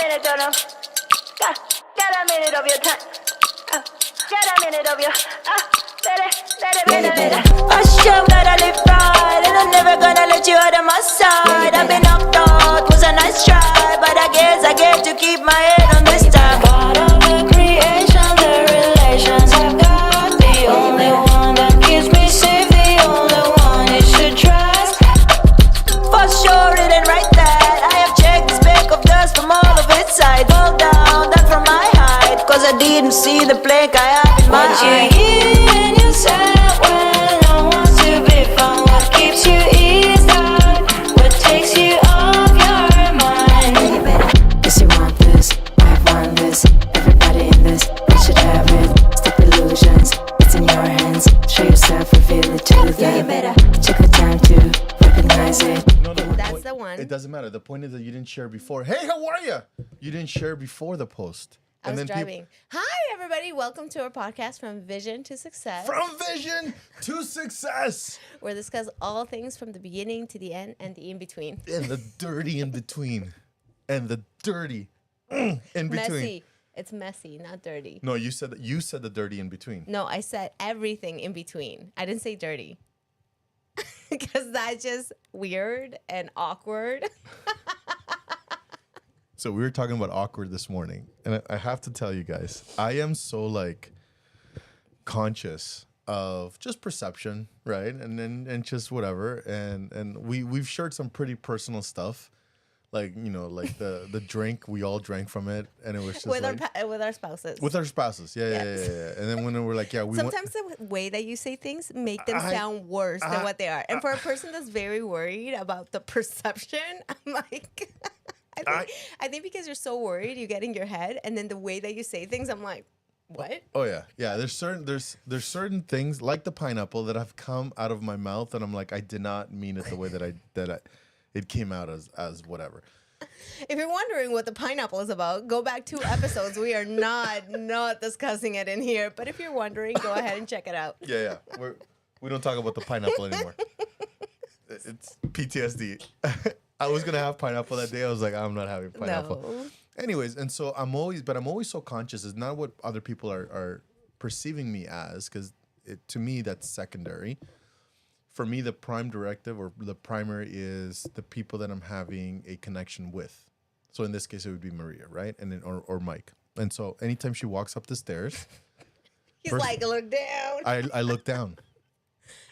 minute, don't know. Get a minute of your time. Get a minute of your. Let it. Hush up, gotta live right, and I'm never gonna let you out of my side. I've been knocked out, was a nice try, but I guess I get to keep my head on this time. God of the creation, the relations I've got, the only one that keeps me safe, the only one you should trust. For sure, it ain't right that I have checked the speck of dust from all of its side. Hold down, that from my height, cause I didn't see the plank I have in my eye. You hear yourself when no one's to be found. What keeps you eased out? What takes you off your mind? Guess you want this, I want this. Everybody in this, we should have it. Stop illusions, it's in your hands. Show yourself, reveal it to them. Take the time to recognize it. No, That's the one. It doesn't matter. The point is that you didn't share before. Hey, how are you? You didn't share before the post. I was driving. Hi, everybody. Welcome to our podcast, From Vision to Success. From vision to success. Where we discuss all things from the beginning to the end and the in-between. And the dirty in between. And the dirty in between. Messy. It's messy, not dirty. No, you said that. You said the dirty in between. No, I said everything in between. I didn't say dirty. Because that's just weird and awkward. So we were talking about awkward this morning, and I have to tell you guys, I am so conscious of just perception, right? And just whatever. And we've shared some pretty personal stuff, like the drink, we all drank from it, and it was just with our spouses. With our spouses, yeah. And then when we're like, sometimes the way that you say things make them sound worse than what they are. And for a person that's very worried about the perception, I'm like, I think because you're so worried, you get in your head, and then the way that you say things, I'm like, what? Oh yeah. There's certain things like the pineapple that have come out of my mouth, and I'm like, I did not mean it the way that it came out as whatever. If you're wondering what the pineapple is about, go back 2 episodes. We are not discussing it in here. But if you're wondering, go ahead and check it out. Yeah. We don't talk about the pineapple anymore. It's PTSD. I was gonna have pineapple that day. I was like, I'm not having pineapple. No. Anyways, and so I'm always so conscious. It's not what other people are perceiving me as, because to me that's secondary. For me, the prime directive or the primary is the people that I'm having a connection with. So in this case, it would be Maria, right? And then or Mike. And so anytime she walks up the stairs, he's like, look down. I look down.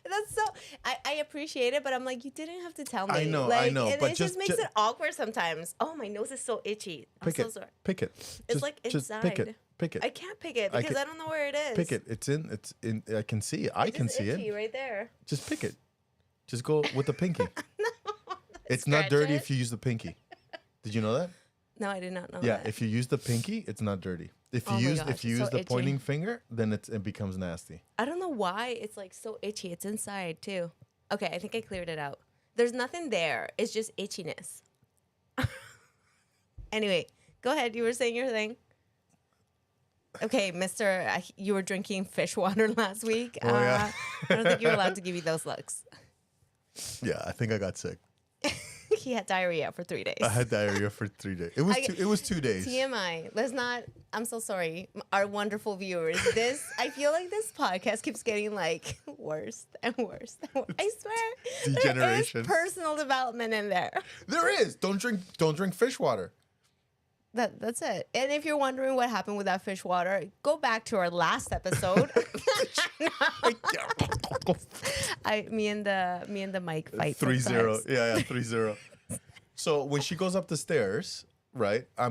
That's so. I appreciate it, but I'm like, you didn't have to tell me. I know. And But it just makes it awkward sometimes. Oh, my nose is so itchy. I'm so sorry. Pick it. It's like inside. Pick it. I can't pick it because I don't know where it is. Pick it. It's in. I can see it. I can see itchy it. Right there. Just pick it. Just go with the pinky. No, it's not dirty if you use the pinky. Did you know that? No, I did not know. Yeah, that. if you use the pinky, it's not dirty. If you use the itchy. pointing finger, then it becomes nasty. I don't know why it's like so itchy. It's inside too. Okay, I think I cleared it out. There's nothing there. It's just itchiness. Anyway, go ahead. You were saying your thing. Okay, Mister, you were drinking fish water last week. Oh, yeah. I don't think you were allowed to give you those looks. Yeah, I think I got sick. He had diarrhea for 3 days. I had diarrhea for 3 days. It was 2 days. TMI. Let's not. I'm so sorry, our wonderful viewers. I feel like this podcast keeps getting like worse and worse. I swear, Degeneration. There is personal development in there. There is. Don't drink fish water. That's it. And if you're wondering what happened with that fish water, go back to our last episode. Me and the mic fight. 3-0. Yeah, 3-0. So when she goes up the stairs, right? I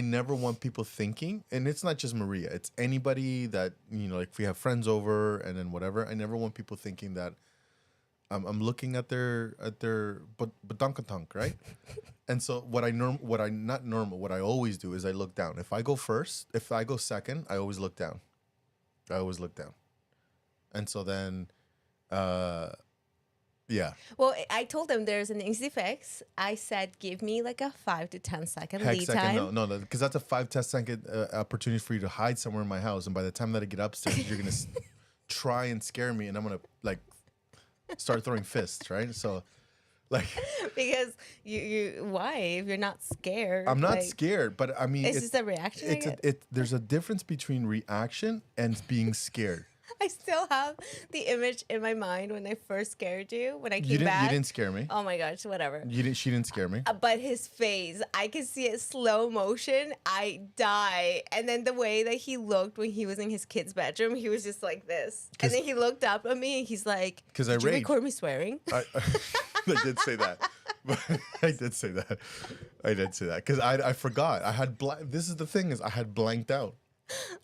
never want people thinking, and it's not just Maria. It's anybody that, like if we have friends over and then whatever. I never want people thinking that I'm looking at their badunkatunk, right? And so what I always do is I look down. If I go first, if I go second, I always look down. And so then, yeah. Well, I told them there's an easy fix. I said, give me like a 5 to 10 second lead time. No, because that's a 5-10 second opportunity for you to hide somewhere in my house. And by the time that I get upstairs, you're going to try and scare me, and I'm going to like start throwing fists, right? So Like, Because you why? If you're not scared. I'm not like, scared, but I mean, It's just a reaction. I guess. there's a difference between reaction and being scared. I still have the image in my mind when I first scared you, when I came You didn't. back. You didn't scare me. Oh my gosh, whatever. She didn't scare me. But his face, I could see it slow motion. I die. And then the way that he looked when he was in his kid's bedroom, he was just like this. And then he looked up at me and he's like, "'Cause I did you raged." record me swearing? I did say that. I did say that. Because I forgot. I had this is the thing is I had blanked out.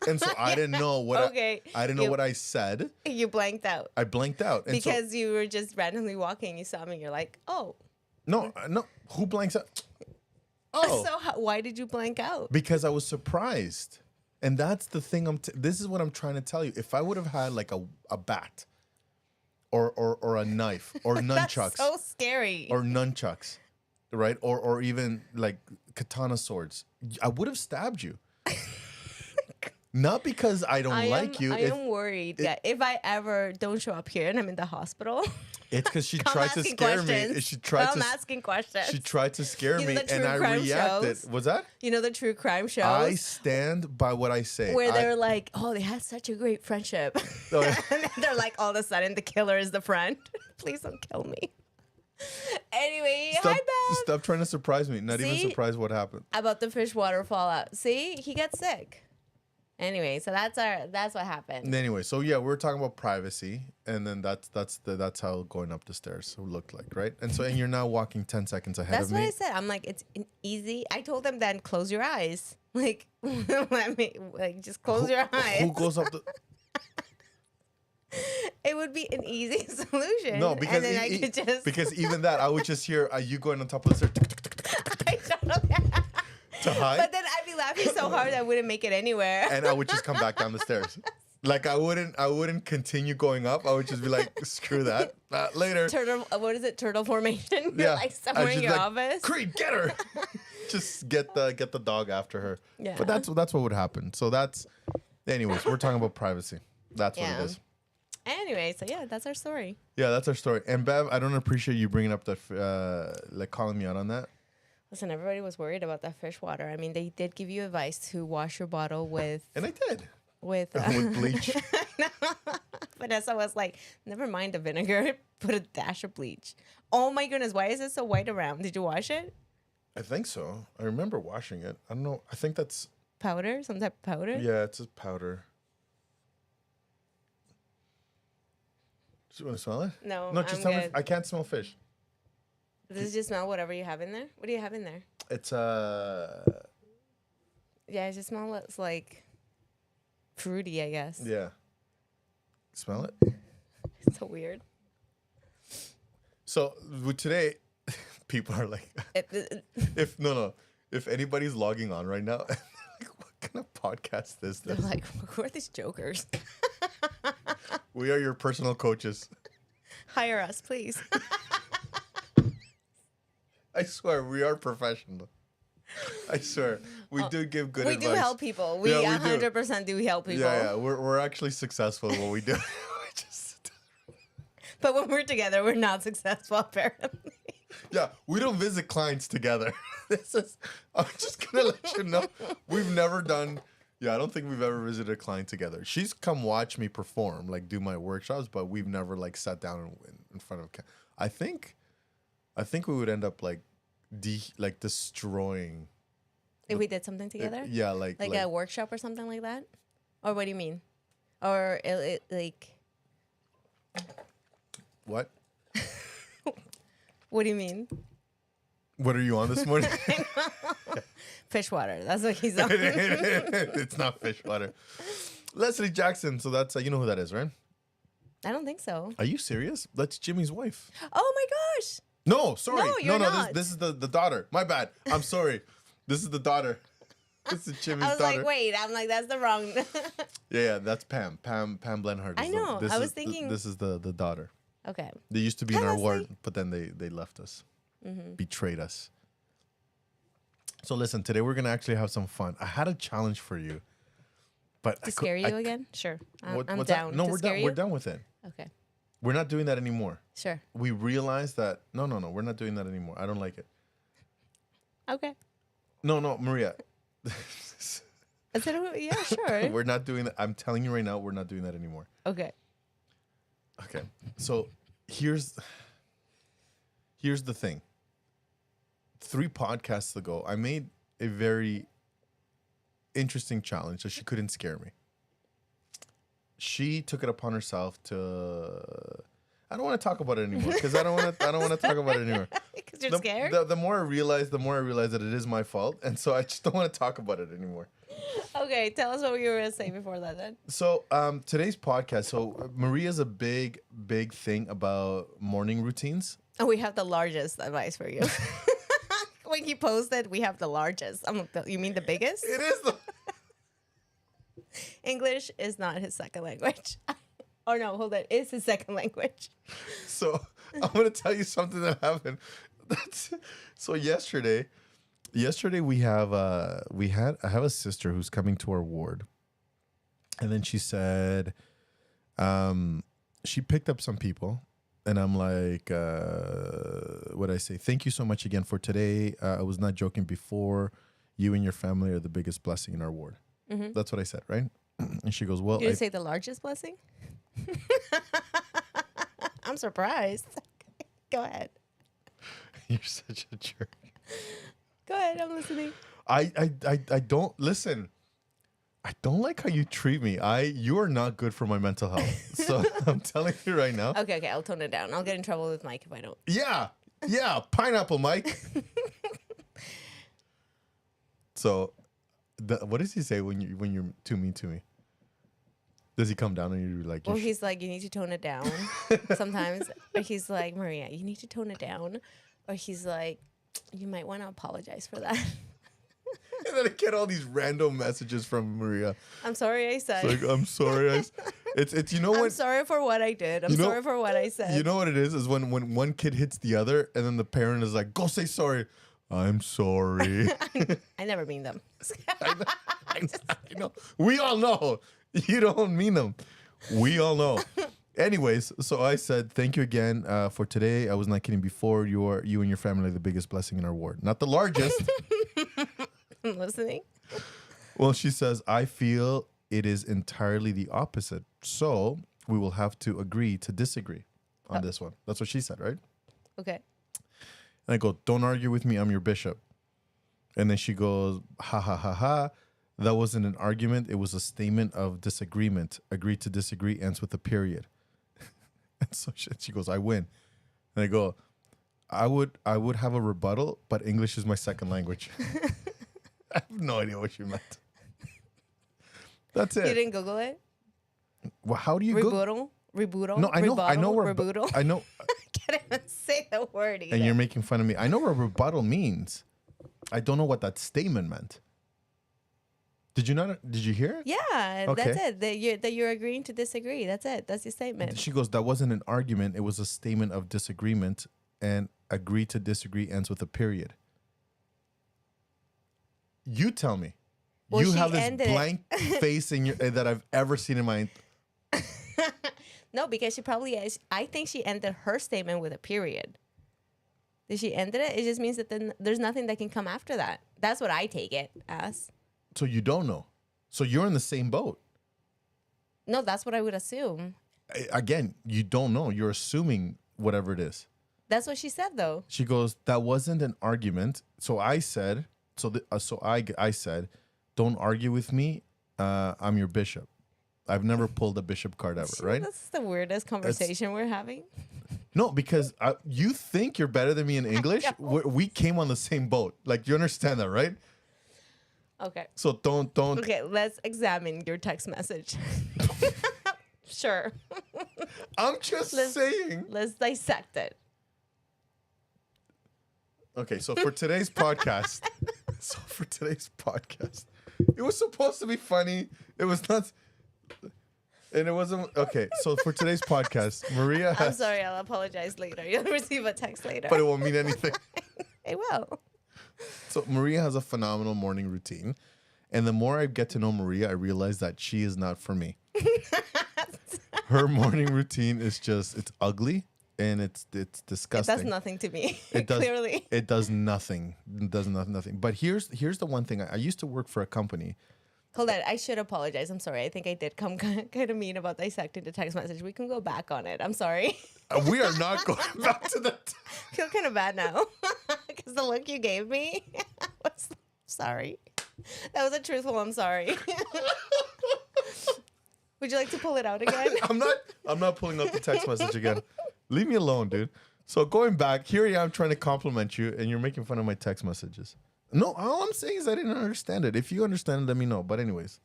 And so I didn't know what I didn't know what I said. You blanked out. I blanked out. And Because you were just randomly walking. You saw me and you're like, oh. No. Who blanks out? Oh. So why did you blank out? Because I was surprised. And that's the thing this is what I'm trying to tell you. If I would have had like a bat or a knife or nunchucks. That's so scary. Or nunchucks, right? Or even like katana swords. I would have stabbed you. Not because I don't like you. I am worried that if I ever don't show up here and I'm in the hospital, it's because she come tried to asking scare questions. me. She tried Come to asking questions. She tried to scare You know me, the and true I crime reacted. shows? Was that? You know the true crime shows I stand by what I say. where they're like, oh, they had such a great friendship. Oh, yeah. And then they're like, all of a sudden, the killer is the friend. Please don't kill me. Anyway, hi, Bev. Stop trying to surprise me. Not even See? surprised what happened. About the fish water fallout. See, he got sick. Anyway, so that's what happened. Anyway, so yeah, we were talking about privacy, and then that's how going up the stairs looked like, right? And you're now walking 10 seconds ahead That's of what me. I said. I'm like, it's an easy. I told them then close your eyes. Like, let me just close your eyes. Who goes up the? It would be an easy solution. No, because and then I could just because even that, I would just hear you going on top of the stairs I don't know. to hide, But then I'd be laughing so hard I wouldn't make it anywhere. and I would just come back down the stairs. Like I wouldn't continue going up. I would just be like, screw that. Later. Turtle, what is it? Turtle formation. Yeah. Like somewhere I in just your like, office. Creed, get her. Just get the dog after her. Yeah. But that's what would happen. So anyways, we're talking about privacy. That's what Yeah. it is. Anyway, so yeah, that's our story. Yeah, that's our story. And Bev, I don't appreciate you bringing up that, like calling me out on that. Listen, everybody was worried about that fish water. I mean, they did give you advice to wash your bottle with And I did. with Bleach. Vanessa was like, never mind the vinegar, put a dash of bleach. Oh my goodness, why is it so white around? Did you wash it? I think so. I remember washing it. I don't know. I think that's Powder? Some type of powder? yeah. It's a powder. Do you want to smell it? No, No, just I'm tell me. good. I can't smell fish. Does it just smell whatever you have in there? What do you have in there? It's Yeah, it just smells like fruity, I guess. yeah. Smell it. It's so weird. So with today, people are like, if anybody's logging on right now, like, what kind of podcast is They're this? like, who are these jokers? We are your personal coaches. Hire us, please. I swear, we are professional. I swear, we do give good We advice. do help people. We Yeah, we do. 100% do help people. Yeah, we're actually successful in what we do. We just, But when we're together, we're not successful, apparently. yeah, we don't visit clients together. I'm just gonna let you know, we've never done. Yeah, I don't think we've ever visited a client together. She's come watch me perform, like do my workshops, but we've never like sat down in front of. I think we would end up like destroying. If we did something together? Yeah, like a workshop or something like that? Or what do you mean? Or like, what? what do you mean? What are you on this morning? Fish water. That's what he's on. It's not fish water. Leslie Jackson. So that's you know who that is, right? I don't think so. Are you serious? That's Jimmy's wife. Oh my gosh. No, sorry. No, you're not. This is the daughter. My bad. I'm sorry. This is the daughter. This is Jimmy's I was daughter. like, wait. I'm like, that's the wrong. Yeah, that's Pam. Pam Blenhart. I know. This I is was thinking- this is the daughter. Okay. They used to be in Hi, our Leslie. ward, but then they left us. Betrayed us. So listen, today we're gonna actually have some fun. I had a challenge for you, but To scare you again? Sure. I'm what's down. that? No, To we're scare done. you? We're done with it. Okay. We're not doing that anymore. Sure. We realized that no, we're not doing that anymore. I don't like it. Okay. No, Maria. I said, yeah, sure. We're not doing that. I'm telling you right now, we're not doing that anymore. Okay. Okay. So here's the thing. 3 podcasts ago, I made a very interesting challenge that she couldn't scare me. She took it upon herself to. I don't want to talk about it anymore because I don't want to talk about it anymore. Because you're scared? The more I realize that it is my fault, and so I just don't want to talk about it anymore. Okay, tell us what you were going to say before that then. So today's podcast. So Maria's a big thing about morning routines. Oh, we have the largest advice for you. When he posted, we have the largest. You mean the biggest? It is the. English is not his second language. Oh no, hold on. It's his second language. So I'm gonna tell you something that happened. So yesterday I have a sister who's coming to our ward, and then she said, she picked up some people, and I'm like, what I say? Thank you so much again for today. I was not joking before. You and your family are the biggest blessing in our ward. Mm-hmm. That's what I said, right? And she goes, well, You didn't say the largest blessing? I'm surprised. Go ahead. You're such a jerk. Go ahead, I'm listening. I don't listen. I don't like how you treat me. You are not good for my mental health. So I'm telling you right now. Okay, I'll tone it down. I'll get in trouble with Mike if I don't. Yeah, pineapple, Mike. So, what does he say when you're too mean to me? Does he come down and you're like? Well, he's like, you need to tone it down. Sometimes, or he's like, Maria, you need to tone it down, or he's like, you might want to apologize for that. And then I get all these random messages from Maria. I'm sorry I said. It's like, I'm sorry. It's you know what? I'm sorry for what I did. I'm sorry for what I said. You know what it is when one kid hits the other, and then the parent is like, go say sorry. I'm sorry. I never mean them. I know. We all know. You don't mean them. We all know. Anyways, so I said, thank you again for today. I was not kidding before. You and your family are the biggest blessing in our ward. Not the largest. I'm listening. Well, she says, I feel it is entirely the opposite. So we will have to agree to disagree on this one. That's what she said, right? Okay. And I go, don't argue with me. I'm your bishop. And then she goes, ha, ha, ha, ha. That wasn't an argument. It was a statement of disagreement. Agree to disagree ends with a period. And so she goes, I win. And I go, I would have a rebuttal, but English is my second language. I have no idea what you meant. That's it. You didn't Google it? Well, how do you Google? Rebuttal? No, I know where rebuttal. I know. I can't even say the word either. And you're making fun of me. I know what rebuttal means. I don't know what that statement meant. Did you not? Did you hear it? Yeah, Okay. that's it. That you're agreeing to disagree. That's it. That's your statement. She goes, that wasn't an argument. It was a statement of disagreement, and agree to disagree ends with a period. You tell me. Well, you she have this ended it. blank face in your that I've ever seen in my. No, because she probably is. I think she ended her statement with a period. Did she end it? It just means that then there's nothing that can come after that. That's what I take it as. So you don't know. So you're in the same boat. No, that's what I would assume. Again, you don't know. You're assuming whatever it is. That's what she said, though. She goes, that wasn't an argument. So I said, I said, don't argue with me. I'm your bishop. I've never pulled a bishop card ever, right? That's the weirdest conversation we're having. No, because you think you're better than me in English. We came on the same boat. Like, you understand that, right? Okay. So don't. Okay, let's examine your text message. Sure. I'm just saying. Let's dissect it. Okay, so for today's podcast, it was supposed to be funny. It was not, and it wasn't. Okay, so for today's podcast, Maria. I'm sorry. I'll apologize later. You'll receive a text later. But it won't mean anything. It will. So Maria has a phenomenal morning routine. And the more I get to know Maria, I realize that she is not for me. Her morning routine is just, it's ugly and it's disgusting. It does nothing to me. It does, Clearly. It does nothing. It does nothing. But here's the one thing. I used to work for a company. Hold on, I should apologize. I'm sorry. I think I did come kind of mean about dissecting the text message. We can go back on it. I'm sorry. We are not going back to the... I feel kind of bad now because the look you gave me was sorry. That was a truthful I'm sorry. Would you like to pull it out again? I'm not pulling up the text message again. Leave me alone, dude. So going back, here I am trying to compliment you and you're making fun of my text messages. No, all I'm saying is I didn't understand it. If you understand it, let me know. But anyways,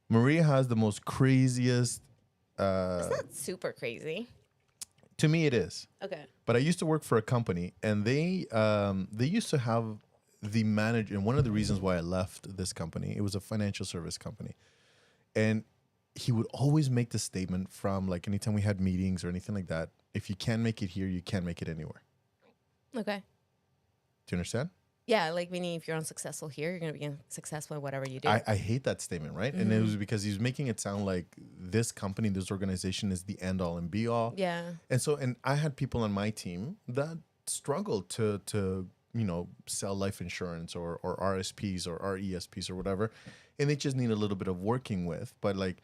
Maria has the most craziest... It's not super crazy. To me, it is. Okay. But I used to work for a company, and they used to have the manager. And one of the reasons why I left this company, it was a financial service company, and he would always make the statement from like anytime we had meetings or anything like that. If you can't make it here, you can't make it anywhere. Okay. Do you understand? Yeah, like meaning if you're unsuccessful here, you're going to be successful in whatever you do. I hate that statement, right? And it was because he was making it sound like this company, this organization is the end all and be all. Yeah. And I had people on my team that struggled to sell life insurance or RSPs or RESPs or whatever. And they just need a little bit of working with. But like,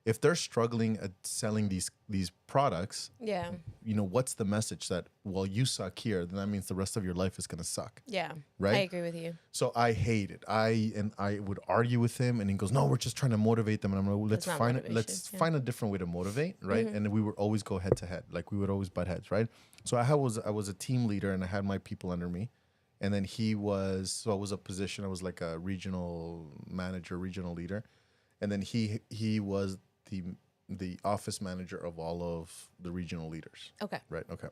if they're struggling at selling these products, Yeah. What's the message that, well, you suck here, then that means the rest of your life is going to suck. Yeah. Right? I agree with you. So I hate it. I would argue with him and he goes, no, we're just trying to motivate them. And I'm like, let's find a different way to motivate. Right. And we would always go head to head. Like we would always butt heads. Right. So I was a team leader and I had my people under me. And then I was a position, I was like a regional manager, regional leader. And then he was the office manager of all of the regional leaders. Okay. Right. Okay.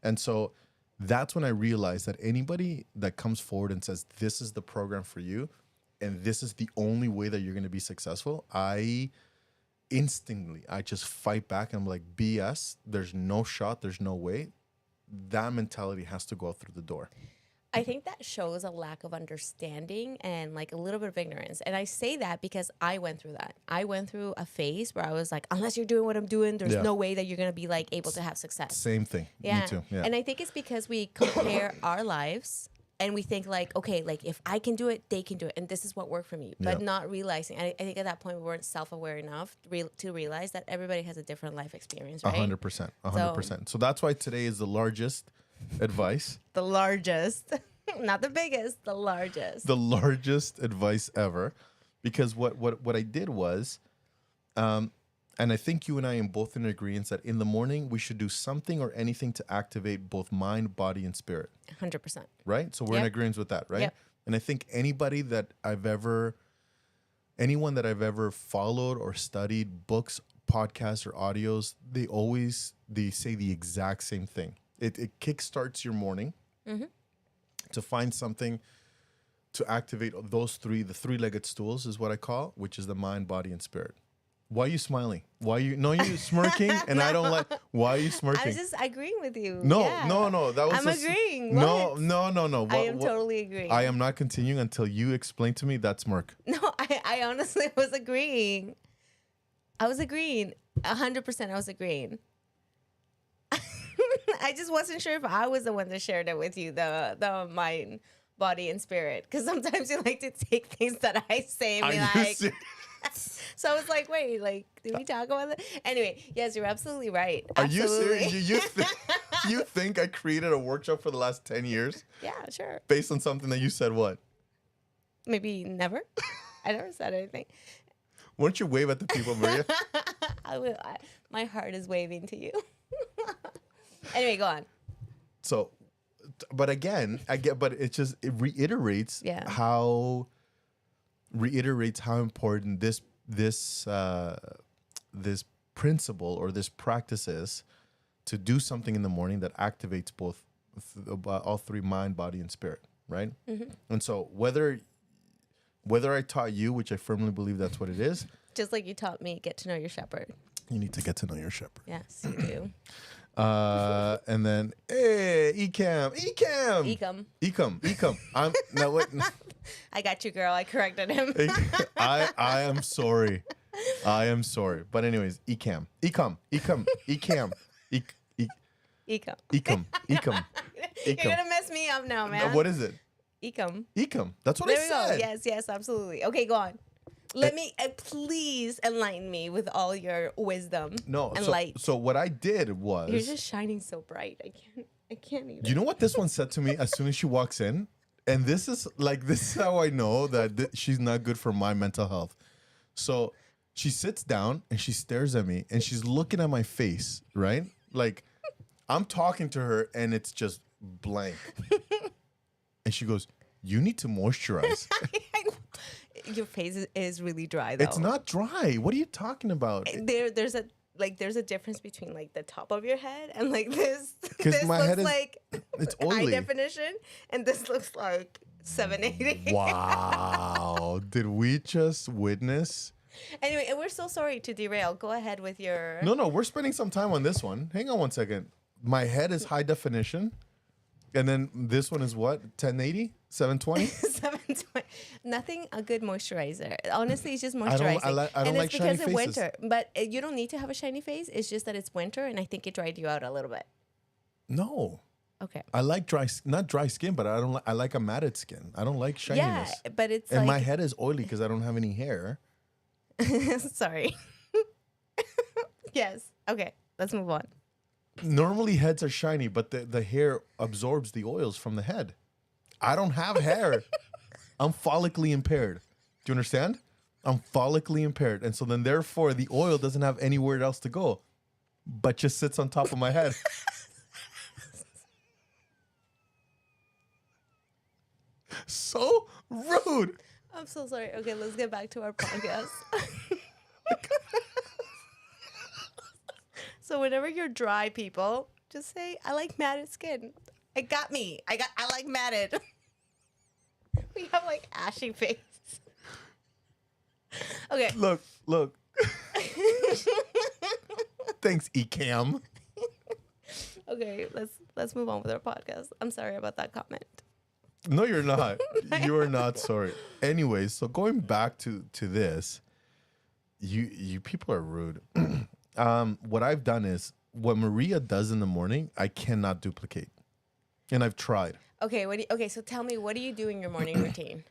And so that's when I realized that anybody that comes forward and says, this is the program for you, and this is the only way that you're going to be successful, I just fight back. I'm like, BS, there's no shot, there's no way. That mentality has to go out through the door. I think that shows a lack of understanding and like a little bit of ignorance. And I say that because I went through that. I went through a phase where I was like, unless you're doing what I'm doing, there's no way that you're going to be like able to have success. Same thing. Yeah. Me too. Yeah. And I think it's because we compare our lives and we think like, okay, like if I can do it, they can do it. And this is what worked for me. But not realizing, I think at that point we weren't self-aware enough to realize that everybody has a different life experience, right? 100%. 100%. So that's why today is the largest advice. The largest. Not the biggest, the largest. The largest advice ever. Because what I did was, and I think you and I are both in agreement that in the morning we should do something or anything to activate both mind, body, and spirit. 100%. Right? So we're in agreement with that, right? Yep. And I think anyone that I've ever followed or studied books, podcasts, or audios, they say the exact same thing. It kickstarts your morning. Mm-hmm. To find something to activate the three-legged stools is what I call, which is the mind, body, and spirit. Why are you smiling? Why are you smirking? And no. I don't like, why are you smirking? I was just agreeing with you. No, yeah. no. That was I'm agreeing. No, What? no. I am totally agreeing. I am not continuing until you explain to me that smirk. No, I honestly was agreeing. I was agreeing. 100% I was agreeing. I just wasn't sure if I was the one that shared it with you, the mind, body, and spirit. Because sometimes you like to take things that I say and be like... So I was like, wait, like, did we talk about that? Anyway, yes, you're absolutely right. Are Absolutely. you serious? You think I created a workshop for the last 10 years? Yeah, sure. Based on something that you said what? Maybe never. I never said anything. Why don't you wave at the people, Maria? I will. My heart is waving to you. Anyway, go on. So, but again, but it reiterates how important this principle or this practice is to do something in the morning that activates both all three, mind, body, and spirit, right? Mm-hmm. And so whether I taught you, which I firmly believe that's what it is, just like you taught me, get to know your shepherd. You need to get to know your shepherd. Yes, you do. And then, hey, Ecam. I got you, girl. I corrected him. I am sorry. I am sorry. But anyways, ecam. Ecam. Ecam. Ecam. Ecom. Ecam. Ecam. You're gonna mess me up now, man. What is it? Ecom. Ecam. That's what There I we said. go. Yes, absolutely. Okay, go on. Let me please enlighten me with all your wisdom No. and So, light. so what I did was. You're just shining so bright. I can't even. You know what this one said to me as soon as she walks in? And this is how I know that she's not good for my mental health. So she sits down and she stares at me and she's looking at my face, right? Like I'm talking to her and it's just blank. And she goes, "You need to moisturize." Your face is really dry though. It's not dry. What are you talking about? There's a difference between like the top of your head and like this. 'Cause This my looks head is- like it's high oily. definition, and this looks like 780. Wow. Did we just witness? Anyway, and we're so sorry to derail. Go ahead with your. No, we're spending some time on this one. Hang on one second. My head is high definition. And then this one is what? 1080? 720? 720. Nothing a good moisturizer. Honestly, it's just I moisturizing. don't and like it's because shiny of faces. winter. But you don't need to have a shiny face. It's just that it's winter, and I think it dried you out a little bit. No. Okay. I like not dry skin, but I like a matted skin. I don't like shininess. Yeah, but it's And my like. head is oily because I don't have any hair. Sorry. Yes. Okay. Let's move on. Normally heads are shiny, but the hair absorbs the oils from the head. I don't have hair. I'm follically impaired. Do you understand? I'm follically impaired. And so then therefore the oil doesn't have anywhere else to go, but just sits on top of my head. So rude. I'm so sorry. Okay, let's get back to our podcast. So whenever you're dry, people, just say, "I like matted skin." It got me. I like matted. We have like ashy face. Okay. Look. Thanks, Ecam. Okay, let's move on with our podcast. I'm sorry about that comment. No, you're not. You are not sorry. Anyways, so going back to this, you people are rude. What I've done is what Maria does in the morning, I cannot duplicate, and I've tried. Okay, okay, so tell me, what do you do in your morning routine?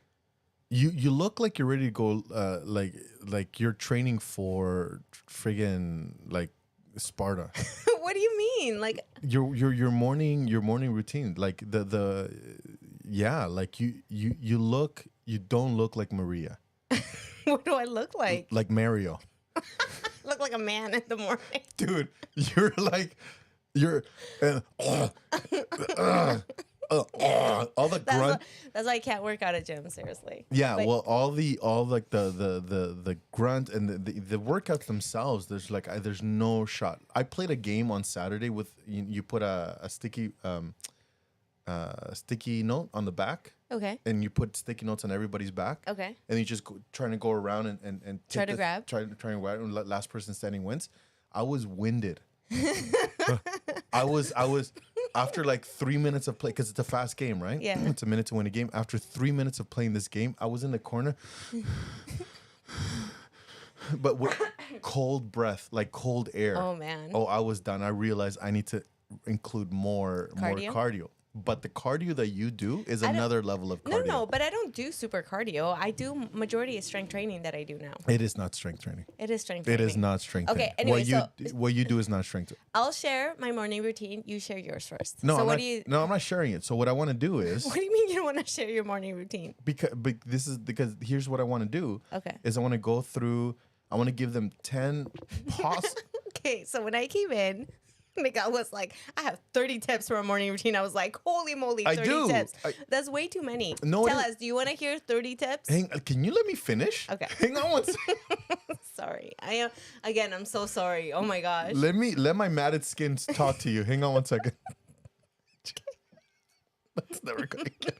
You look like you're ready to go, like you're training for friggin' like Sparta. What do you mean? Like, Your morning routine, like yeah, like you don't look like Maria, what do I look like? like Mario. Look like a man in the morning. Dude, you're all the grunt. That's why I can't work out at gym. Seriously. Yeah, But- well, all like the grunt and the workouts themselves. There's no shot. I played a game on Saturday with you put a sticky note on the back. Okay. And you put sticky notes on everybody's back. Okay. And you just trying to go around and Try take to grab? Try to grab, and last person standing wins. I was winded. I was after like 3 minutes of play, because it's a fast game, right? Yeah. It's a minute to win a game. After 3 minutes of playing this game, I was in the corner, but with cold breath, like cold air. Oh man. Oh, I was done. I realized I need to include more Cardio? cardio. But the cardio that you do is don't- another level of cardio. No, but I don't do super cardio. I do majority is strength training that I do now. It is not strength training. It is strength It training. is not strength Okay, training. anyway, What you do is not strength. I'll share my morning routine. You share yours first. No, So I'm what not, do you? no, I'm not sharing it. So what I want to do is What do you mean you don't want to share your morning routine? because here's what I want to do. Okay. Is I want to go through. I want to give them 10 Okay, so when I came in, Miguel was like, I have 30 tips for a morning routine. I was like, holy moly, I 30 do. tips. That's way too many. No, it Tell is- us, do you want to hear 30 tips? Can you let me finish? Okay. Hang on one second. Sorry. I am again, I'm so sorry. Oh my gosh. Let my matted skin talk to you. Hang on one second. That's never gonna get.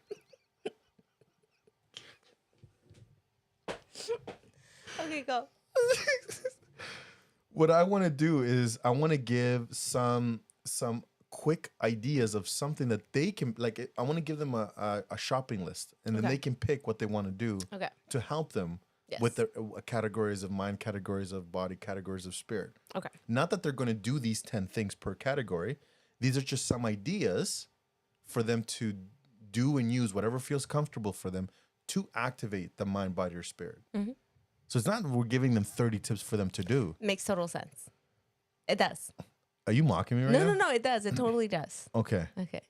Okay, go. What I want to do is I want to give some quick ideas of something that they can like. I want to give them a shopping list, and then Okay. they can pick what they want to do Okay. to help them Yes. with the categories of mind, categories of body, categories of spirit. Okay. Not that they're going to do these 10 things per category. These are just some ideas for them to do and use whatever feels comfortable for them to activate the mind, body, or spirit. Mm-hmm. So it's not we're giving them 30 tips for them to do. Makes total sense. It does. Are you mocking me right now? No. It does. It totally does. Okay. Okay.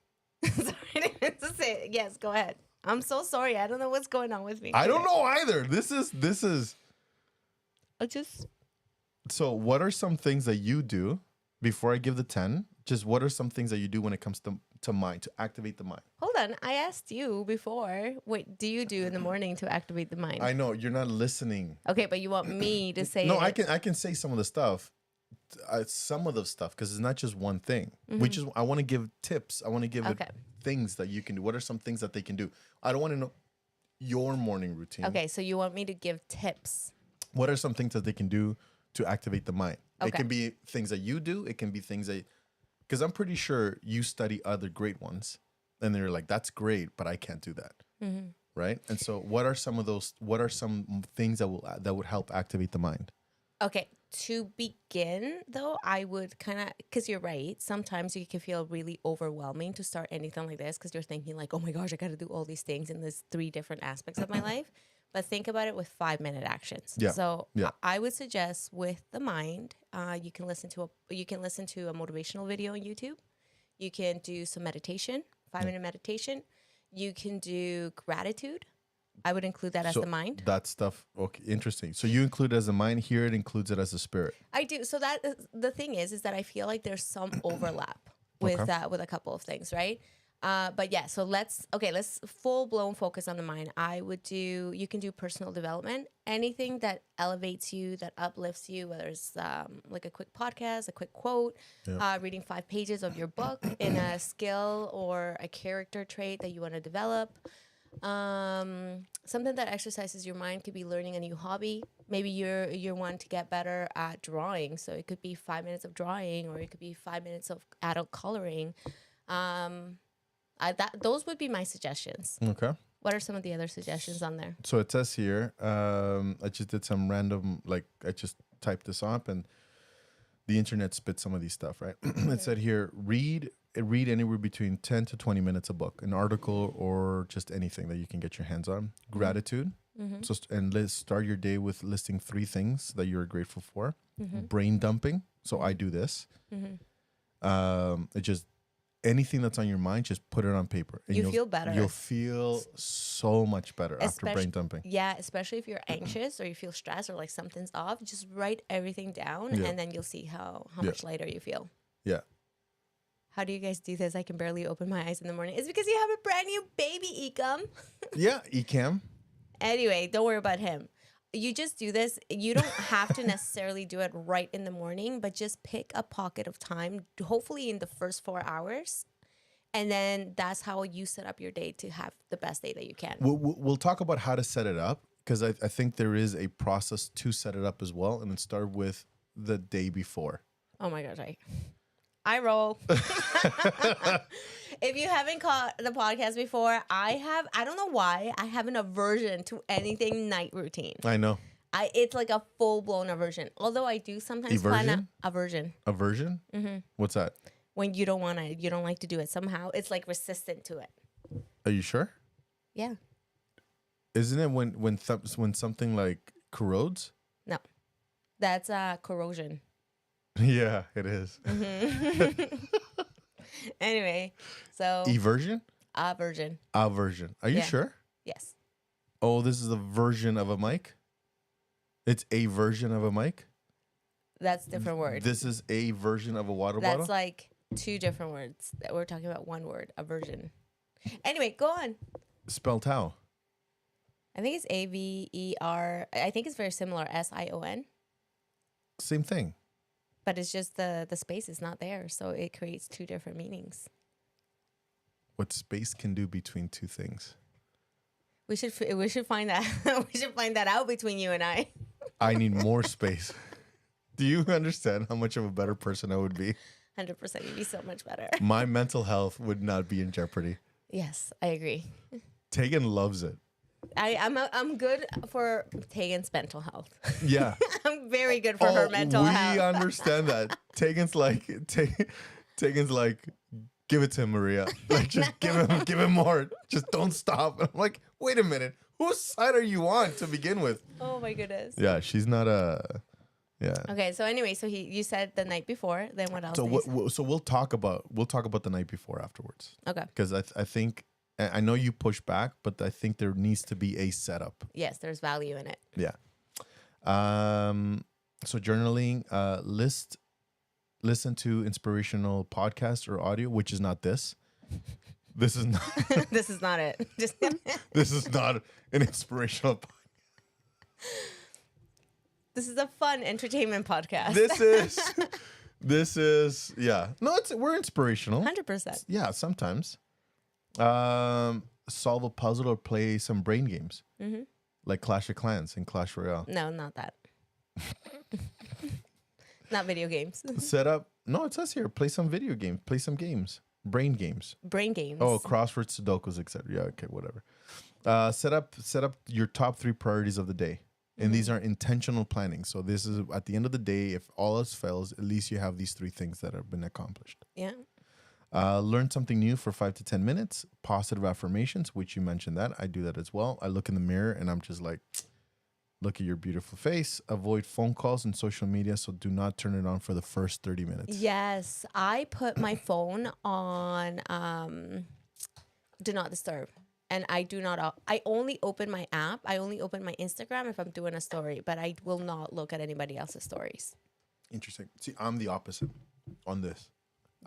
Sorry, I didn't mean to say it. Yes, go ahead. I'm so sorry. I don't know what's going on with me. I don't know either. This is. I just. So what are some things that you do before I give the 10? Just what are some things that you do when it comes to mind, to activate the mind? Hold on. I asked you before, what do you do in the morning to activate the mind? I know you're not listening. Okay, but you want me to say No, it. I can say some of the stuff. Because it's not just one thing. I want to give tips. I want to give it things that you can do. What are some things that they can do? I don't want to know your morning routine. Okay, so you want me to give tips. What are some things that they can do to activate the mind? It Okay. can be things that you do. It can be things that, because I'm pretty sure you study other great ones, and they're like, "That's great, but I can't do that." Right? And so, what are some of those? What are some things that would help activate the mind? Okay, to begin though, I would kind of, because you're right, sometimes you can feel really overwhelming to start anything like this because you're thinking like, oh my gosh, I got to do all these things in these 3 different aspects of my life. But think about it with 5-minute actions. Yeah. So Yeah. I would suggest with the mind, you can listen to a motivational video on YouTube. You can do some meditation, 5-minute meditation. You can do gratitude. I would include that as the mind. That stuff, okay, interesting. So you include it as a mind. Here it includes it as a spirit. I do. So that the thing is that I feel like there's some overlap with with a couple of things, right? But yeah, so let's full blown focus on the mind. You can do personal development, anything that elevates you, that uplifts you, whether it's like a quick podcast, a quick quote, reading 5 pages of your book in a skill or a character trait that you want to develop. Something that exercises your mind could be learning a new hobby. Maybe you're wanting to get better at drawing, so it could be 5 minutes of drawing, or it could be 5 minutes of adult coloring. Those would be my suggestions. Okay. What are some of the other suggestions on there? So it says here, I just did some random, I just typed this up and the internet spit some of these stuff, right? It said here, read anywhere between 10 to 20 minutes a book, an article, or just anything that you can get your hands on. Gratitude. So, and let's start your day with listing 3 things that you're grateful for. Brain dumping. So I do this. It just, anything that's on your mind, just put it on paper. And You feel better. You'll feel so much better after brain dumping. Yeah, especially if you're anxious or you feel stressed or like something's off, just write everything down and then you'll see how much lighter you feel. Yeah. How do you guys do this? I can barely open my eyes in the morning. It's because you have a brand new baby, Ecom. Yeah, Ecam. Anyway, don't worry about him. You just do this. You don't have to necessarily do it right in the morning, but just pick a pocket of time, hopefully in the first 4 hours. And then that's how you set up your day to have the best day that you can. We'll talk about how to set it up, because I think there is a process to set it up as well. And it start with the day before. Oh my gosh, I roll. If you haven't caught the podcast before, I don't know why, I have an aversion to anything night routine. I know. It's like a full-blown aversion. Although I do sometimes plan an aversion. Aversion? Mm-hmm. What's that? When you don't like to do it somehow. It's like resistant to it. Are you sure? Yeah. Isn't it when something like corrodes? No. That's corrosion. Yeah, it is. Anyway, so Eversion? aversion. Aversion. Are you sure? Yes. Oh, this is a version of a mic? It's a version of a mic? That's a different word. This is a version of a water bottle? That's like 2 different words. That we're talking about one word, aversion. Anyway, go on. Spelled how? I think it's AVER. I think it's very similar, SION. Same thing. But it's just the space is not there, so it creates 2 different meanings. What space can do between 2 things? We should find that we should find that out between you and I. I need more space. Do you understand how much of a better person I would be? 100%, you'd be so much better. My mental health would not be in jeopardy. Yes, I agree. Tegan loves it. I'm good for Tegan's mental health. Yeah. I'm very good for her mental health. We understand that. Tegan's like, give it to him, Maria. Like, just give him more. Just don't stop. And I'm like, wait a minute. Whose side are you on to begin with? Oh my goodness. Yeah, she's not yeah. Okay, so anyway, you said the night before. Then what else? So we'll talk about the night before afterwards. Okay. Because I think I know you push back, but I think there needs to be a setup. Yes, there's value in it. Yeah. So journaling, listen to inspirational podcast or audio, which is not this. This is not. This is not it. Just This is not an inspirational podcast. This is a fun entertainment podcast. This is yeah. No, we're inspirational. 100%. Yeah, sometimes. Solve a puzzle or play some brain games. Mm-hmm. Like Clash of Clans and Clash Royale. No, not that. Not video games. Set up. No, it says here. Play some video games. Play some games. Brain games. Brain games. Oh, crosswords, Sudokus, etc. Yeah, okay, whatever. Set up your top 3 priorities of the day. And these are intentional planning. So this is at the end of the day, if all else fails, at least you have these 3 things that have been accomplished. Yeah. Learn something new for 5 to 10 minutes. Positive affirmations, which you mentioned that. I do that as well. I look in the mirror and I'm just like, look at your beautiful face. Avoid phone calls and social media. So do not turn it on for the first 30 minutes. Yes. I put my phone on do not disturb. And I only open my app. I only open my Instagram if I'm doing a story, but I will not look at anybody else's stories. Interesting. See, I'm the opposite on this.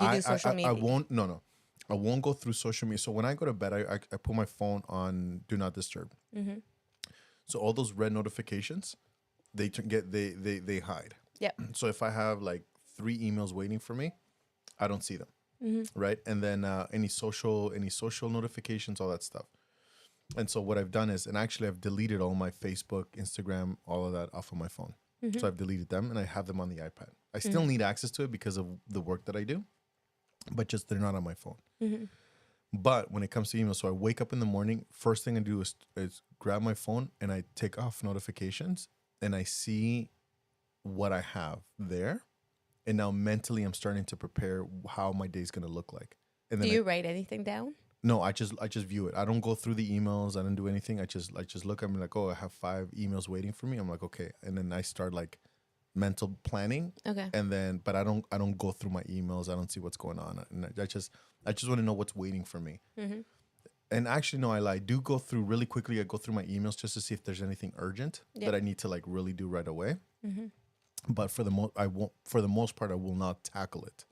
You do social media? I won't. No. I won't go through social media. So when I go to bed, I put my phone on do not disturb. Mm-hmm. So all those red notifications, they hide. Yep. So if I have like 3 emails waiting for me, I don't see them. Mm-hmm. Right. And then any social notifications, all that stuff. And so what I've done is, and actually I've deleted all my Facebook, Instagram, all of that off of my phone. Mm-hmm. So I've deleted them and I have them on the iPad. I still need access to it because of the work that I do, but just they're not on my phone. Mm-hmm. But when it comes to email, so I wake up in the morning, first thing I do is grab my phone and I take off notifications and I see what I have there. And now mentally I'm starting to prepare how my day is going to look like. And then do you write anything down? No, I just view it. I don't go through the emails. I don't do anything. I just look. I'm like, oh, I have 5 emails waiting for me. I'm like, okay. And then I start like mental planning. Okay. And then, but I don't go through my emails. I don't see what's going on. And I just want to know what's waiting for me. Mm-hmm. And actually, no, I lie. I do go through really quickly. I go through my emails just to see if there's anything urgent that I need to like really do right away. Mm-hmm. But for the most part, I will not tackle it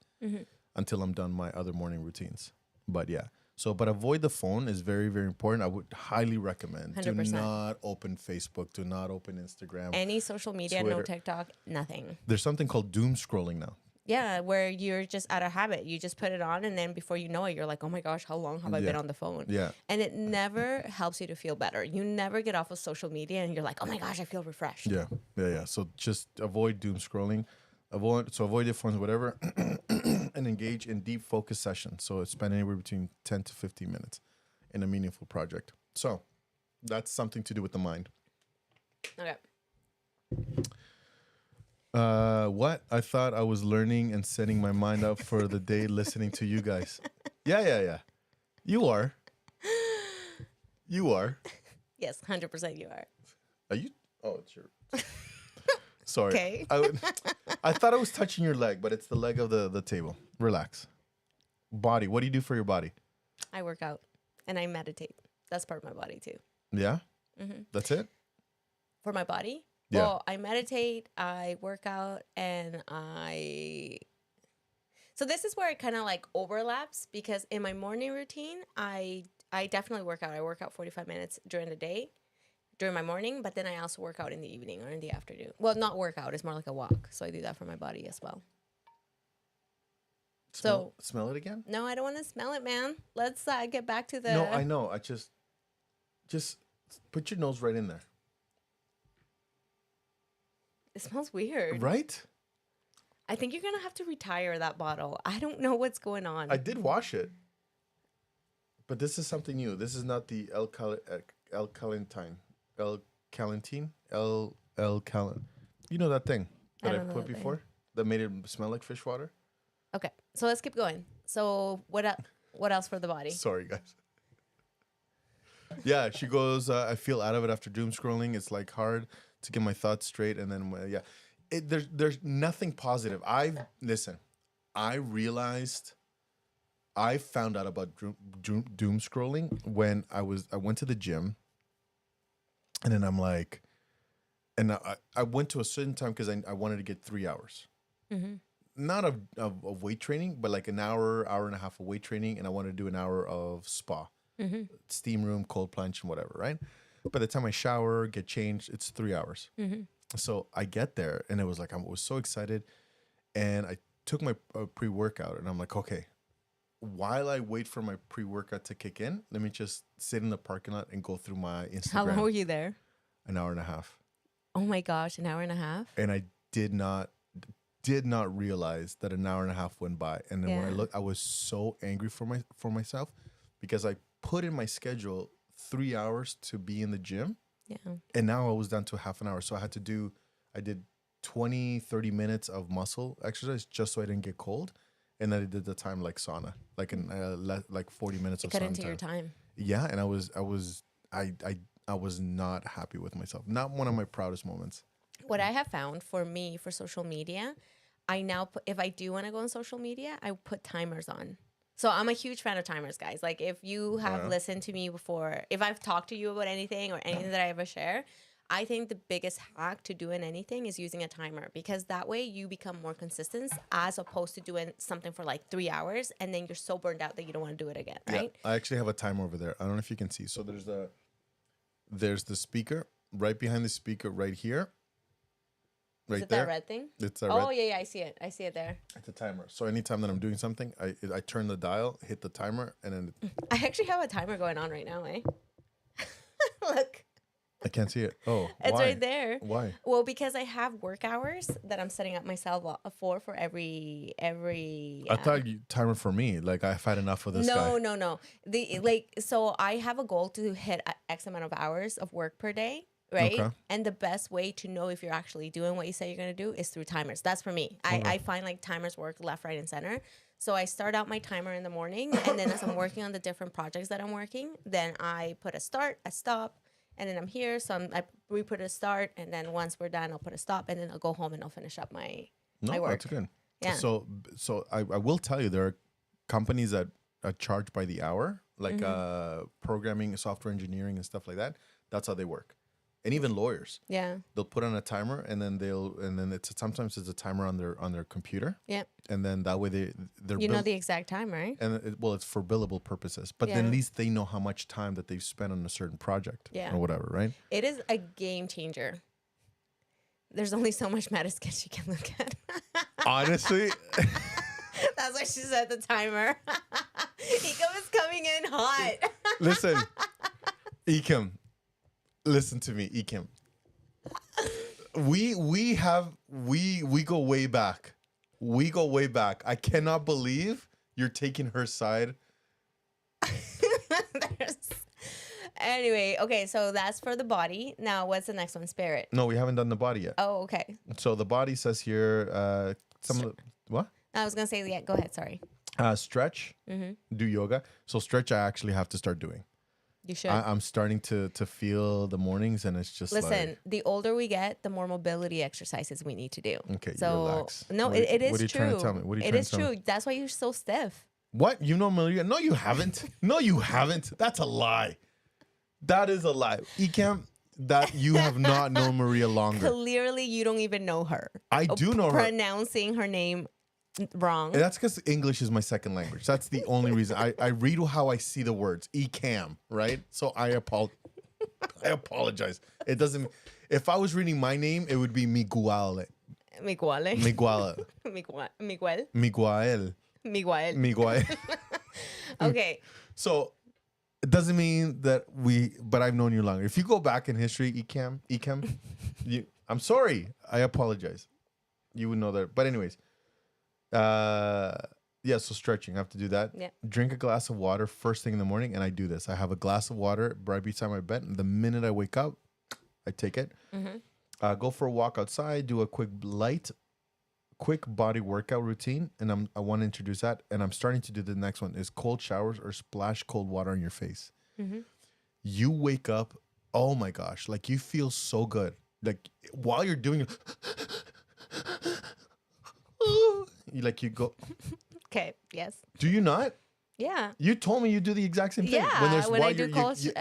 until I'm done my other morning routines. But yeah. So, but avoid the phone is very, very important. I would highly recommend. 100%. Do not open Facebook. Do not open Instagram. Any social media, Twitter. No TikTok, nothing. There's something called doom scrolling now. Yeah, where you're just out of habit. You just put it on, and then before you know it, you're like, oh my gosh, how long have I been on the phone? Yeah. And it never helps you to feel better. You never get off of social media, and you're like, oh my gosh, I feel refreshed. Yeah. So just avoid doom scrolling. Avoid your phones, whatever, and engage in deep focus sessions. So spend anywhere between 10 to 15 minutes in a meaningful project. So that's something to do with the mind. Okay. What? I thought I was learning and setting my mind up for the day listening to you guys. Yeah. You are. Yes, 100% you are. Are you? Oh, it's your... Sorry. Okay. I thought I was touching your leg, but it's the leg of the table. Relax. Body. What do you do for your body? I work out and I meditate. That's part of my body too. Yeah? Mm-hmm. That's it? For my body? Yeah. Well, I meditate, I work out, and So this is where it kind of like overlaps because in my morning routine, I definitely work out. I work out 45 minutes during the day. During my morning, but then I also work out in the evening or in the afternoon. Well, not work out, it's more like a walk. So I do that for my body as well. Smell it again? No, I don't want to smell it, man. Let's get back to the... No, I know. I just put your nose right in there. It smells weird. Right? I think you're going to have to retire that bottle. I don't know what's going on. I did wash it. But this is something new. This is not the L-calentine. L-calentine? L-cal... You know that thing that I don't know put that before? thing. That made it smell like fish water? Okay, so let's keep going. So what else for the body? Sorry, guys. Yeah, she goes, I feel out of it after doom scrolling. It's like hard to get my thoughts straight. And then, yeah, there's nothing positive. I realized, I found out about doom scrolling when I went to the gym. And then I'm like, and I went to a certain time because I wanted to get 3 hours. Mm-hmm. Not of weight training, but like an hour and a half of weight training. And I wanted to do an hour of spa. Mm-hmm. Steam room, cold plunge, and whatever, right? By the time I shower, get changed, it's 3 hours. Mm-hmm. So I get there, and it was like I was so excited, and I took my pre-workout, and I'm like, okay, while I wait for my pre-workout to kick in, let me just sit in the parking lot and go through my Instagram. How long were you there? An hour and a half. Oh my gosh, an hour and a half? And I did not realize that an hour and a half went by. And then when I looked, I was so angry for myself because I put in my schedule 3 hours to be in the gym. Yeah. And now I was down to half an hour. So I did 20, 30 minutes of muscle exercise just so I didn't get cold. And then I did the time like sauna, like like 40 minutes of cut sauna into your time. Yeah. And I was not happy with myself. Not one of my proudest moments. What I have found for me for social media, I now put, if I do want to go on social media, I put timers on. So I'm a huge fan of timers, guys. Like if you have listened to me before, if I've talked to you about anything or anything that I ever share, I think the biggest hack to doing anything is using a timer because that way you become more consistent as opposed to doing something for like 3 hours and then you're so burned out that you don't want to do it again, right? Yeah, I actually have a timer over there. I don't know if you can see. So there's the speaker right behind the speaker right here. Right Is it there. that red thing? It's a oh, red. yeah, I see it. I see it there. It's a timer. So anytime that I'm doing something, I turn the dial, hit the timer, and then I actually have a timer going on right now, eh? Look. I can't see it. Oh, It's why? right there. Why? Well, because I have work hours that I'm setting up myself for every. I thought you timer for me. Like I've had enough of this guy. No. So I have a goal to hit X amount of hours of work per day. Right. Okay. And the best way to know if you're actually doing what you say you're going to do is through timers. That's for me. I find like timers work left, right, and center. So I start out my timer in the morning. And then as I'm working on the different projects that I'm working, then I put a start, a stop, and then I'm here. So we put a start. And then once we're done, I'll put a stop. And then I'll go home and I'll finish up my work. That's good. Yeah. So I will tell you, there are companies that charge by the hour, like programming, software engineering, and stuff like that. That's how they work. And even lawyers, Yeah. they'll put on a timer, and then sometimes it's a timer on their computer, Yeah. and then that way they're You know the exact time, right? and it's for billable purposes. But then Yeah. at least they know how much time that they've spent on a certain project, Yeah. or whatever, right? It is a game changer. There's only so much meta sketch you can look at. Honestly, That's why she set the timer. Ecom is coming in hot. listen, Ekim, listen to me, Ekim. We go way back. We go way back. I cannot believe you're taking her side. Anyway, okay, so that's for the body. Now, what's the next one? Spirit. No, we haven't done the body yet. Oh, okay. So the body says here, what? I was gonna say, yeah. Go ahead. Sorry. Stretch, do yoga. So stretch, I actually have to start doing. You should. I'm starting to feel the mornings, and it's just Listen, like, the older we get, the more mobility exercises we need to do. okay, So relax. no, What it is what are you true. trying to tell me? What are you It trying is to tell true. me? That's why you're so stiff. What? You know Maria? No, you haven't. No, you haven't. That's a lie. That is a lie. Ekim, that you have not known Maria longer. Clearly, you don't even know her. I do know her. Pronouncing her name wrong. And that's because English is my second language. That's the only reason. I read how I see the words. Ecam, right? So I apologize. It doesn't. If I was reading my name, it would be Miguel. Miguel. Miguel. Miguel. Miguel. Miguel. Miguel. Okay. So it doesn't mean that but I've known you longer. If you go back in history, Ecam, I'm sorry. I apologize. You would know that. But anyways, Yeah, so stretching, I have to do that. Yeah. Drink a glass of water first thing in the morning, and I do this. I have a glass of water right beside my bed, and the minute I wake up, I take it. Go for a walk outside, do a quick body workout routine, and I want to introduce that, and I'm starting to do the next one, is cold showers or splash cold water on your face. You wake up, oh my gosh, like you feel so good. Like while you're doing it, you go. Okay. Yes. Do you not? Yeah. You told me you do the exact same thing. Yeah, when I do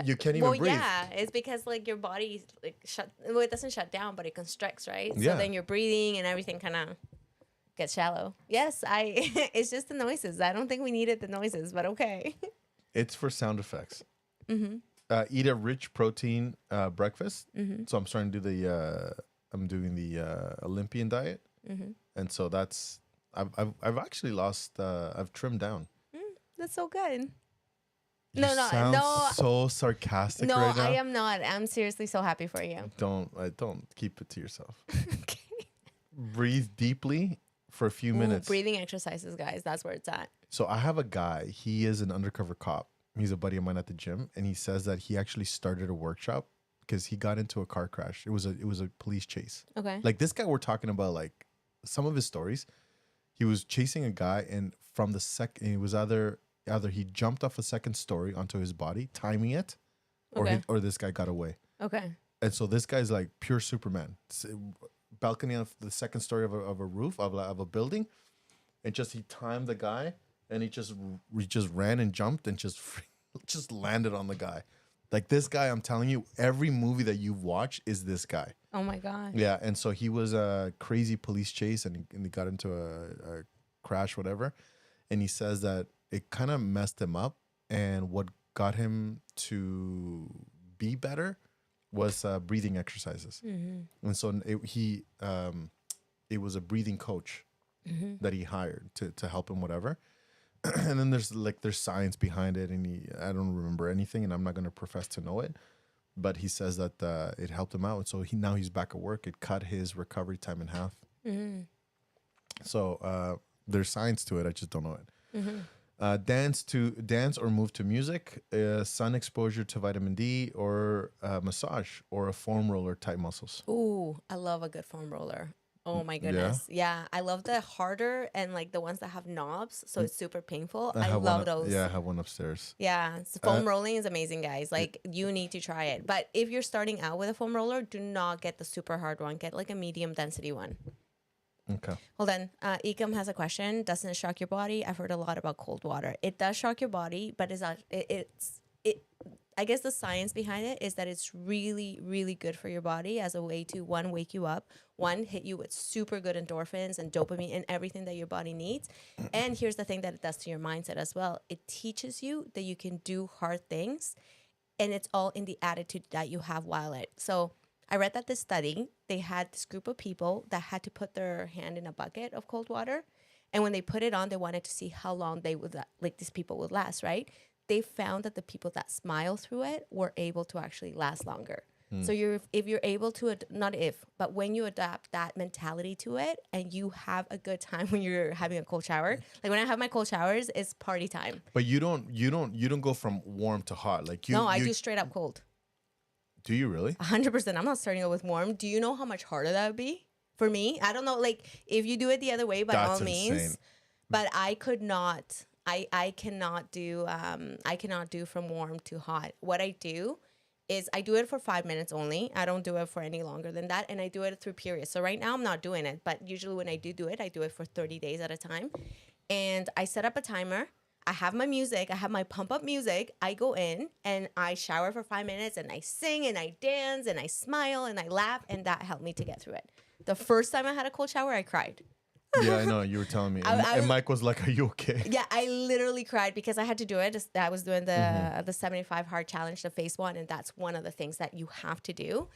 you can't even breathe. Yeah, it's because like your body like it doesn't shut down, but it constricts, right? Yeah. So then your breathing and everything kind of gets shallow. Yes, it's just the noises. I don't think we needed the noises, but okay. It's for sound effects. Eat a rich protein breakfast. So I'm starting to do I'm doing the Olympian diet, and so that's I've actually lost. I've trimmed down. That's so good. You sound so sarcastic No, right now. I am not. I'm seriously so happy for you. Don't keep it to yourself. Okay. Breathe deeply for a few minutes. Breathing exercises, guys. That's where it's at. So I have a guy. He is an undercover cop. He's a buddy of mine at the gym, and he says that he actually started a workshop because he got into a car crash. It was a police chase. Okay. Like this guy, we're talking about like some of his stories. He was chasing a guy, and from the second, it was either he jumped off a second story onto his body, timing it, or Okay. or this guy got away. Okay. And so this guy's like pure Superman. Balcony of the second story of a roof of a building, and just he timed the guy, and he just ran and jumped and just landed on the guy. Like this guy, I'm telling you, every movie that you've watched is this guy. Oh my gosh. Yeah, and so he was a crazy police chase, and he got into a crash, whatever. And he says that it kind of messed him up, and what got him to be better was breathing exercises. And so it was a breathing coach that he hired to help him, whatever. And then there's science behind it, and I don't remember anything, and I'm not going to profess to know it, but he says that it helped him out. And so now he's back at work. It cut his recovery time in half. So there's science to it. I just don't know it. Dance or move to music, sun exposure to vitamin D, or massage, or a foam roller, tight muscles. Ooh, I love a good foam roller. Oh my goodness. Yeah. I love the harder and like the ones that have knobs, so it's super painful. I love those. Yeah, I have one upstairs. Yeah, so foam rolling is amazing, guys. Like you need to try it. But if you're starting out with a foam roller, do not get the super hard one. Get like a medium density one. Okay. Hold on. Ecom has a question. Doesn't it shock your body? I've heard a lot about cold water. It does shock your body, but I guess the science behind it is that it's really, really good for your body as a way to, one, wake you up, one, hit you with super good endorphins and dopamine and everything that your body needs. And here's the thing that it does to your mindset as well. It teaches you that you can do hard things, and it's all in the attitude that you have while it. So I read that this study, they had this group of people that had to put their hand in a bucket of cold water. And when they put it on, they wanted to see how long they would, like these people would last, right? They found that the people that smile through it were able to actually last longer. So if you're able to, but when you adapt that mentality to it and you have a good time when you're having a cold shower, like when I have my cold showers, it's party time. But you don't go from warm to hot. Like you. No, I do straight up cold. Do you really? 100%. I'm not starting out with warm. Do you know how much harder that would be for me? I don't know. Like if you do it the other way, by all means. But I could not. I cannot do from warm to hot. What I do is I do it for 5 minutes only. I don't do it for any longer than that. And I do it through periods. So right now I'm not doing it. But usually when I do it, I do it for 30 days at a time. And I set up a timer. I have my music. I have my pump up music. I go in and I shower for 5 minutes and I sing and I dance and I smile and I laugh. And that helped me to get through it. The first time I had a cold shower, I cried. Yeah, I know. You were telling me. And Mike was like, are you okay? Yeah, I literally cried because I had to do it. I was doing the 75 hard challenge, the phase 1, and that's one of the things that you have to do.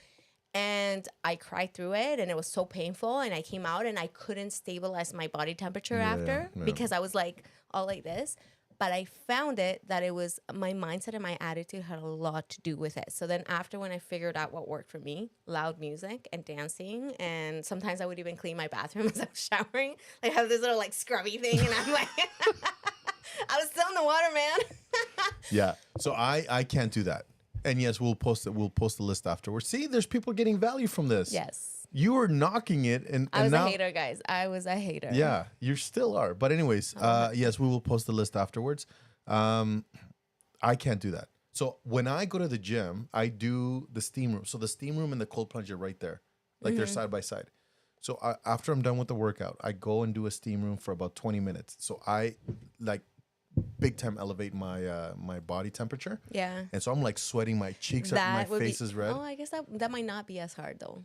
And I cried through it, and it was so painful. And I came out, and I couldn't stabilize my body temperature after because I was like all like this. But I found it that it was my mindset and my attitude had a lot to do with it. So then after when I figured out what worked for me, loud music and dancing, and sometimes I would even clean my bathroom as I was showering. Like I have this little like scrubby thing and I'm like, I was still in the water, man. Yeah. So I can't do that. And yes, we'll post it. We'll post the list afterwards. See, there's people getting value from this. Yes. You were knocking it, and I was now, a hater, guys. I was a hater. Yeah, you still are. But anyways, yes, we will post the list afterwards. I can't do that. So when I go to the gym, I do the steam room. So the steam room and the cold plunge are right there, like they're side by side. So after I'm done with the workout, I go and do a steam room for about 20 minutes. So I like big time elevate my my body temperature. Yeah. And so I'm like sweating, my cheeks are, my face is red. Oh, I guess that might not be as hard though.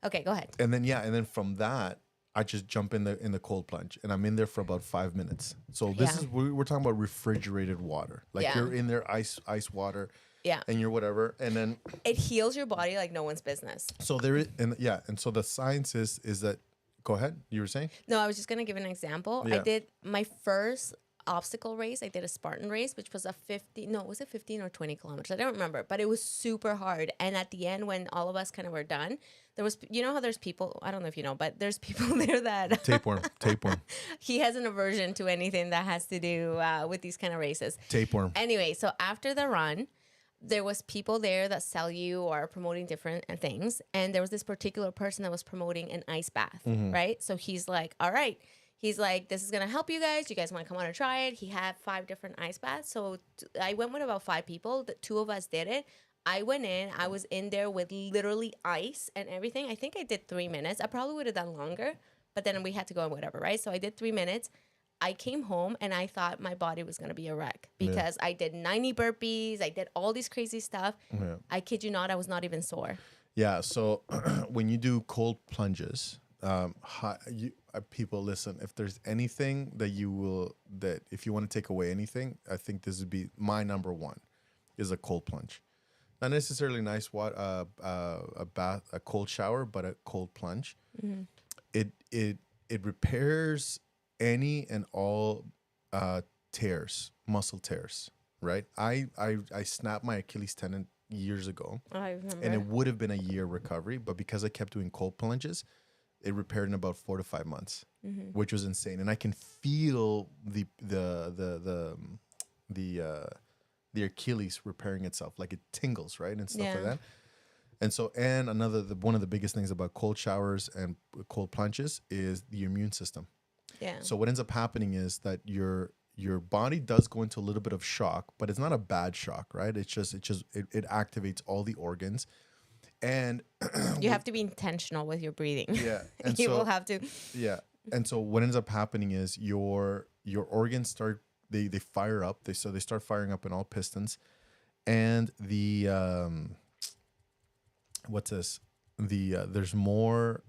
Okay, go ahead. And then from that, I just jump in the cold plunge, and I'm in there for about 5 minutes. So this is we're talking about refrigerated water, like you're in there ice water, and you're whatever, and then it heals your body like no one's business. So there is, and so the science is that. Go ahead, you were saying? No, I was just gonna give an example. Yeah. I did my first obstacle race. I did a Spartan race, which was was it 15 or 20 kilometers? I don't remember, but it was super hard. And at the end, when all of us kind of were done, there was, you know how there's people, I don't know if you know, but there's people there that Tapeworm. He has an aversion to anything that has to do with these kind of races. Tapeworm. Anyway, so after the run, there was people there that sell you or are promoting different things. And there was this particular person that was promoting an ice bath, right? So he's like, all right. He's like, this is going to help you guys. You guys want to come on and try it? He had 5 different ice baths. So I went with about 5 people. The 2 of us did it. I went in. I was in there with literally ice and everything. I think I did 3 minutes. I probably would have done longer. But then we had to go and whatever, right? So I did 3 minutes. I came home and I thought my body was going to be a wreck because I did 90 burpees. I did all these crazy stuff. Yeah. I kid you not, I was not even sore. Yeah. So when you do cold plunges, people listen, if there's anything that if you want to take away anything, I think this would be my number one is a cold plunge. Not necessarily nice water, a bath, a cold shower, but a cold plunge. Mm-hmm. It repairs any and all muscle tears, right? I snapped my Achilles tendon years ago. I remember. And it would have been a year recovery, but because I kept doing cold plunges, it repaired in about 4 to 5 months, which was insane. And I can feel the Achilles repairing itself, like it tingles, right, and stuff like that. And so, and one of the biggest things about cold showers and cold plunges is the immune system. Yeah. So what ends up happening is that your body does go into a little bit of shock, but it's not a bad shock, right? It activates all the organs. And you have to be intentional with your breathing. Yeah. And you will have to. Yeah. And so what ends up happening is your organs start, they fire up. They start firing up in all pistons. And there's more,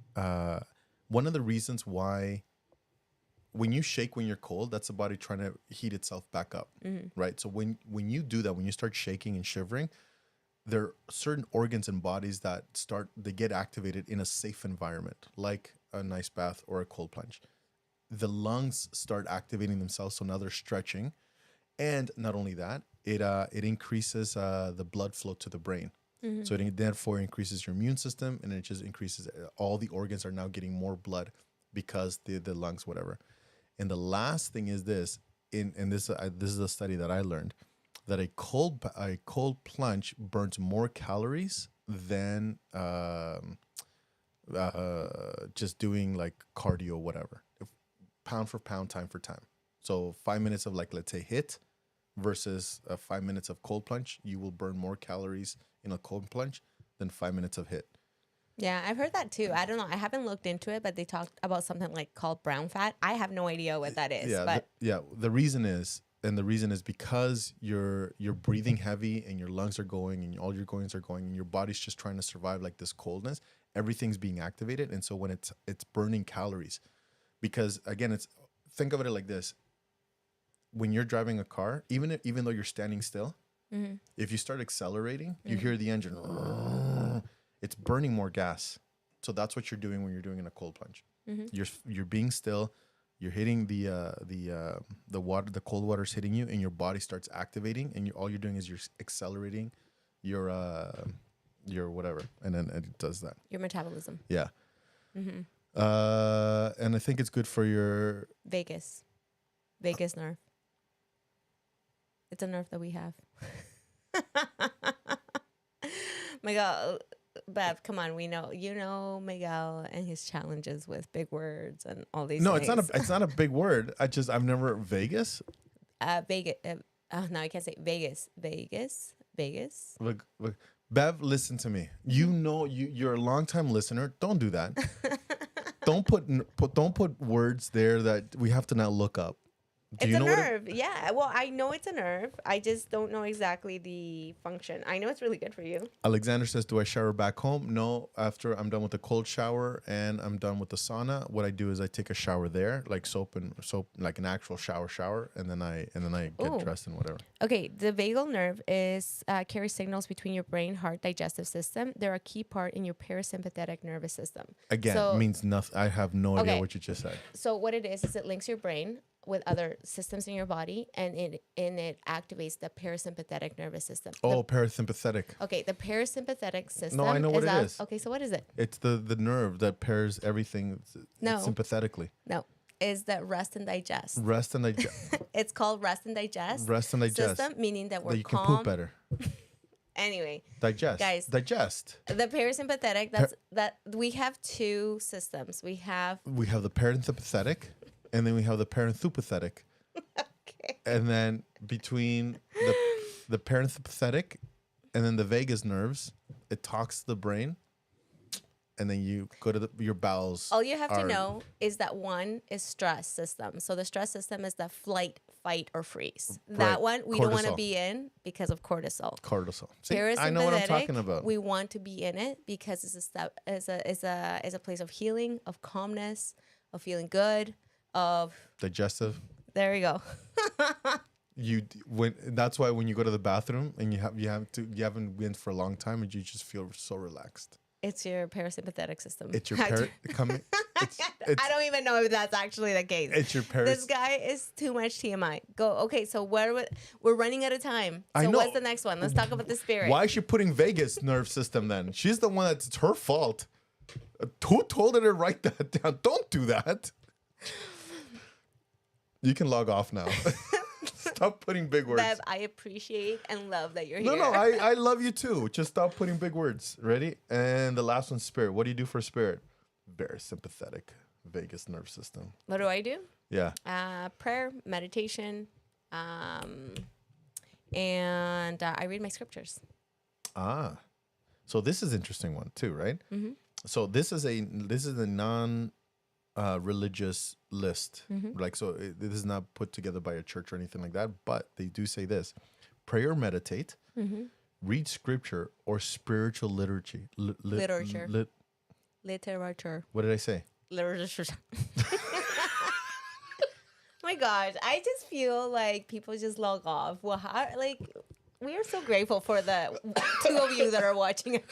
one of the reasons why when you shake when you're cold, that's the body trying to heat itself back up, right? So when you do that, when you start shaking and shivering, there are certain organs and bodies that they get activated in a safe environment, like an ice bath or a cold plunge. The lungs start activating themselves, so now they're stretching. And not only that, it increases the blood flow to the brain. Mm-hmm. So it therefore increases your immune system, and it just increases, all the organs are now getting more blood because the lungs, whatever. And the last thing is this, this is a study that I learned, that a cold plunge burns more calories than just doing like cardio, whatever, pound for pound, time for time. So 5 minutes of, like, let's say HIIT versus 5 minutes of cold plunge, you will burn more calories in a cold plunge than 5 minutes of HIIT. Yeah, I've heard that too. I don't know. I haven't looked into it, but they talked about something like called brown fat. I have no idea what that is. Yeah, the reason is because you're breathing heavy and your lungs are going and all your organs are going and your body's just trying to survive like this coldness. Everything's being activated, and so when it's burning calories, because again, think of it like this: when you're driving a car, even though you're standing still, if you start accelerating, you hear the engine. It's burning more gas. So that's what you're doing when you're doing in a cold plunge. You're being still. You're hitting the water, the cold water's hitting you, and your body starts activating, and all you're doing is you're accelerating your whatever, and then it does that. Your metabolism. Yeah. And I think it's good for your Vagus nerve. It's a nerve that we have. Miguel, Bev, come on, you know Miguel and his challenges with big words and all these. No, things. it's not a big word. I've never Vegas. Vegas. No, I can't say Vegas. Look, Bev, listen to me. You know you're a longtime listener. Don't do that. Don't put words there that we have to now look up. Do It's you a know nerve. Yeah. Well, I know it's a nerve. I just don't know exactly the function. I know it's really good for you. Alexander says, do I shower back home? No. After I'm done with the cold shower and I'm done with the sauna, what I do is I take a shower there, like soap, like an actual shower, and then I get dressed and whatever. Okay, the vagal nerve carries signals between your brain, heart, digestive system. They're a key part in your parasympathetic nervous system. Again, means nothing. I have no idea what you just said. So what it is it links your brain with other systems in your body, and it activates the parasympathetic nervous system. Parasympathetic. Okay, the parasympathetic system. No, I know what it is. Okay, so what is it? It's the nerve that pairs everything sympathetically. No, is that rest and digest. Rest and digest. It's called rest and digest. Rest and digest. System, meaning that we're that you calm. can poop better. Anyway, Digest. Guys. Digest. The parasympathetic, that we have two systems. We have the parasympathetic, and then we have the parasympathetic. okay. And then between the parasympathetic and then the vagus nerves, it talks to the brain, and then you go to your bowels. All you have to know is that one is stress system. So the stress system is the flight, fight, or freeze. Right. That one we don't want to Cortisol. be in because of cortisol. Cortisol. See, I know what I'm talking about. We want to be in it because it's a place of healing, of calmness, of feeling good, of Digestive. there you go. That's why when you go to the bathroom and you haven't been for a long time and you just feel so relaxed. It's your parasympathetic system. It's your coming. I don't even know if that's actually the case. It's your This guy is too much TMI. Go. Okay, so we're running out of time. I So know. what's the next one? Let's talk about the spirit. Why is she putting vagus nerve system then? She's the one it's her fault. Who told her to write that down? Don't do that. You can log off now. Stop putting big words. Bev, I appreciate and love that you're here. No, I love you too. Just stop putting big words. Ready? And the last one's spirit. What do you do for spirit? Very sympathetic vagus nerve system. What do I do? Yeah. Prayer, meditation, and I read my scriptures. So this is an interesting one too, right? Mm-hmm. So this is a non religious list. Mm-hmm. Like, so this is not put together by a church or anything like that, but they do say this: pray or meditate, Mm-hmm. read scripture or spiritual liturgy. Literature. Literature. What did I say? Literature. My gosh, I just feel like people just log off. Well, we are so grateful for the two of you that are watching us.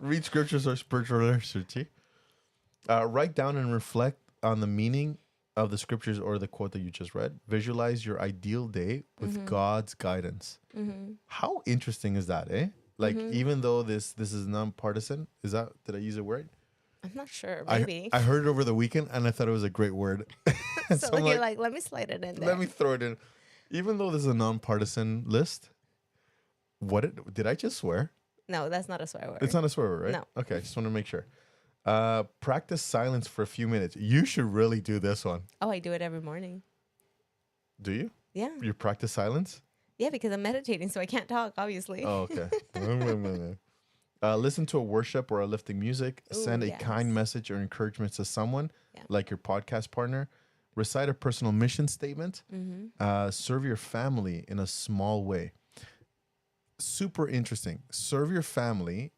Read scriptures or spiritual literature. Write down and reflect on the meaning of the scriptures or the quote that you just read. Visualize your ideal day with God's guidance. Mm-hmm. How interesting is that, eh? Like, even though this is nonpartisan, did I use a word? I'm not sure. Maybe. I heard it over the weekend and I thought it was a great word. So you're like, let me slide it in there. Let me throw it in. Even though this is a nonpartisan list, did I just swear? No, that's not a swear word. It's not a swear word, right? No. Okay, I just want to make sure. Practice silence for a few minutes. You should really do this one. Oh, I do it every morning. Do you? Yeah. You practice silence? Yeah, because I'm meditating, so I can't talk, obviously. Oh, okay. Listen to a worship or uplifting music. Ooh, Send a yes. kind message or encouragement to someone, Yeah. like your podcast partner. Recite a personal mission statement. Mm-hmm. Serve your family in a small way. Super interesting. Serve your family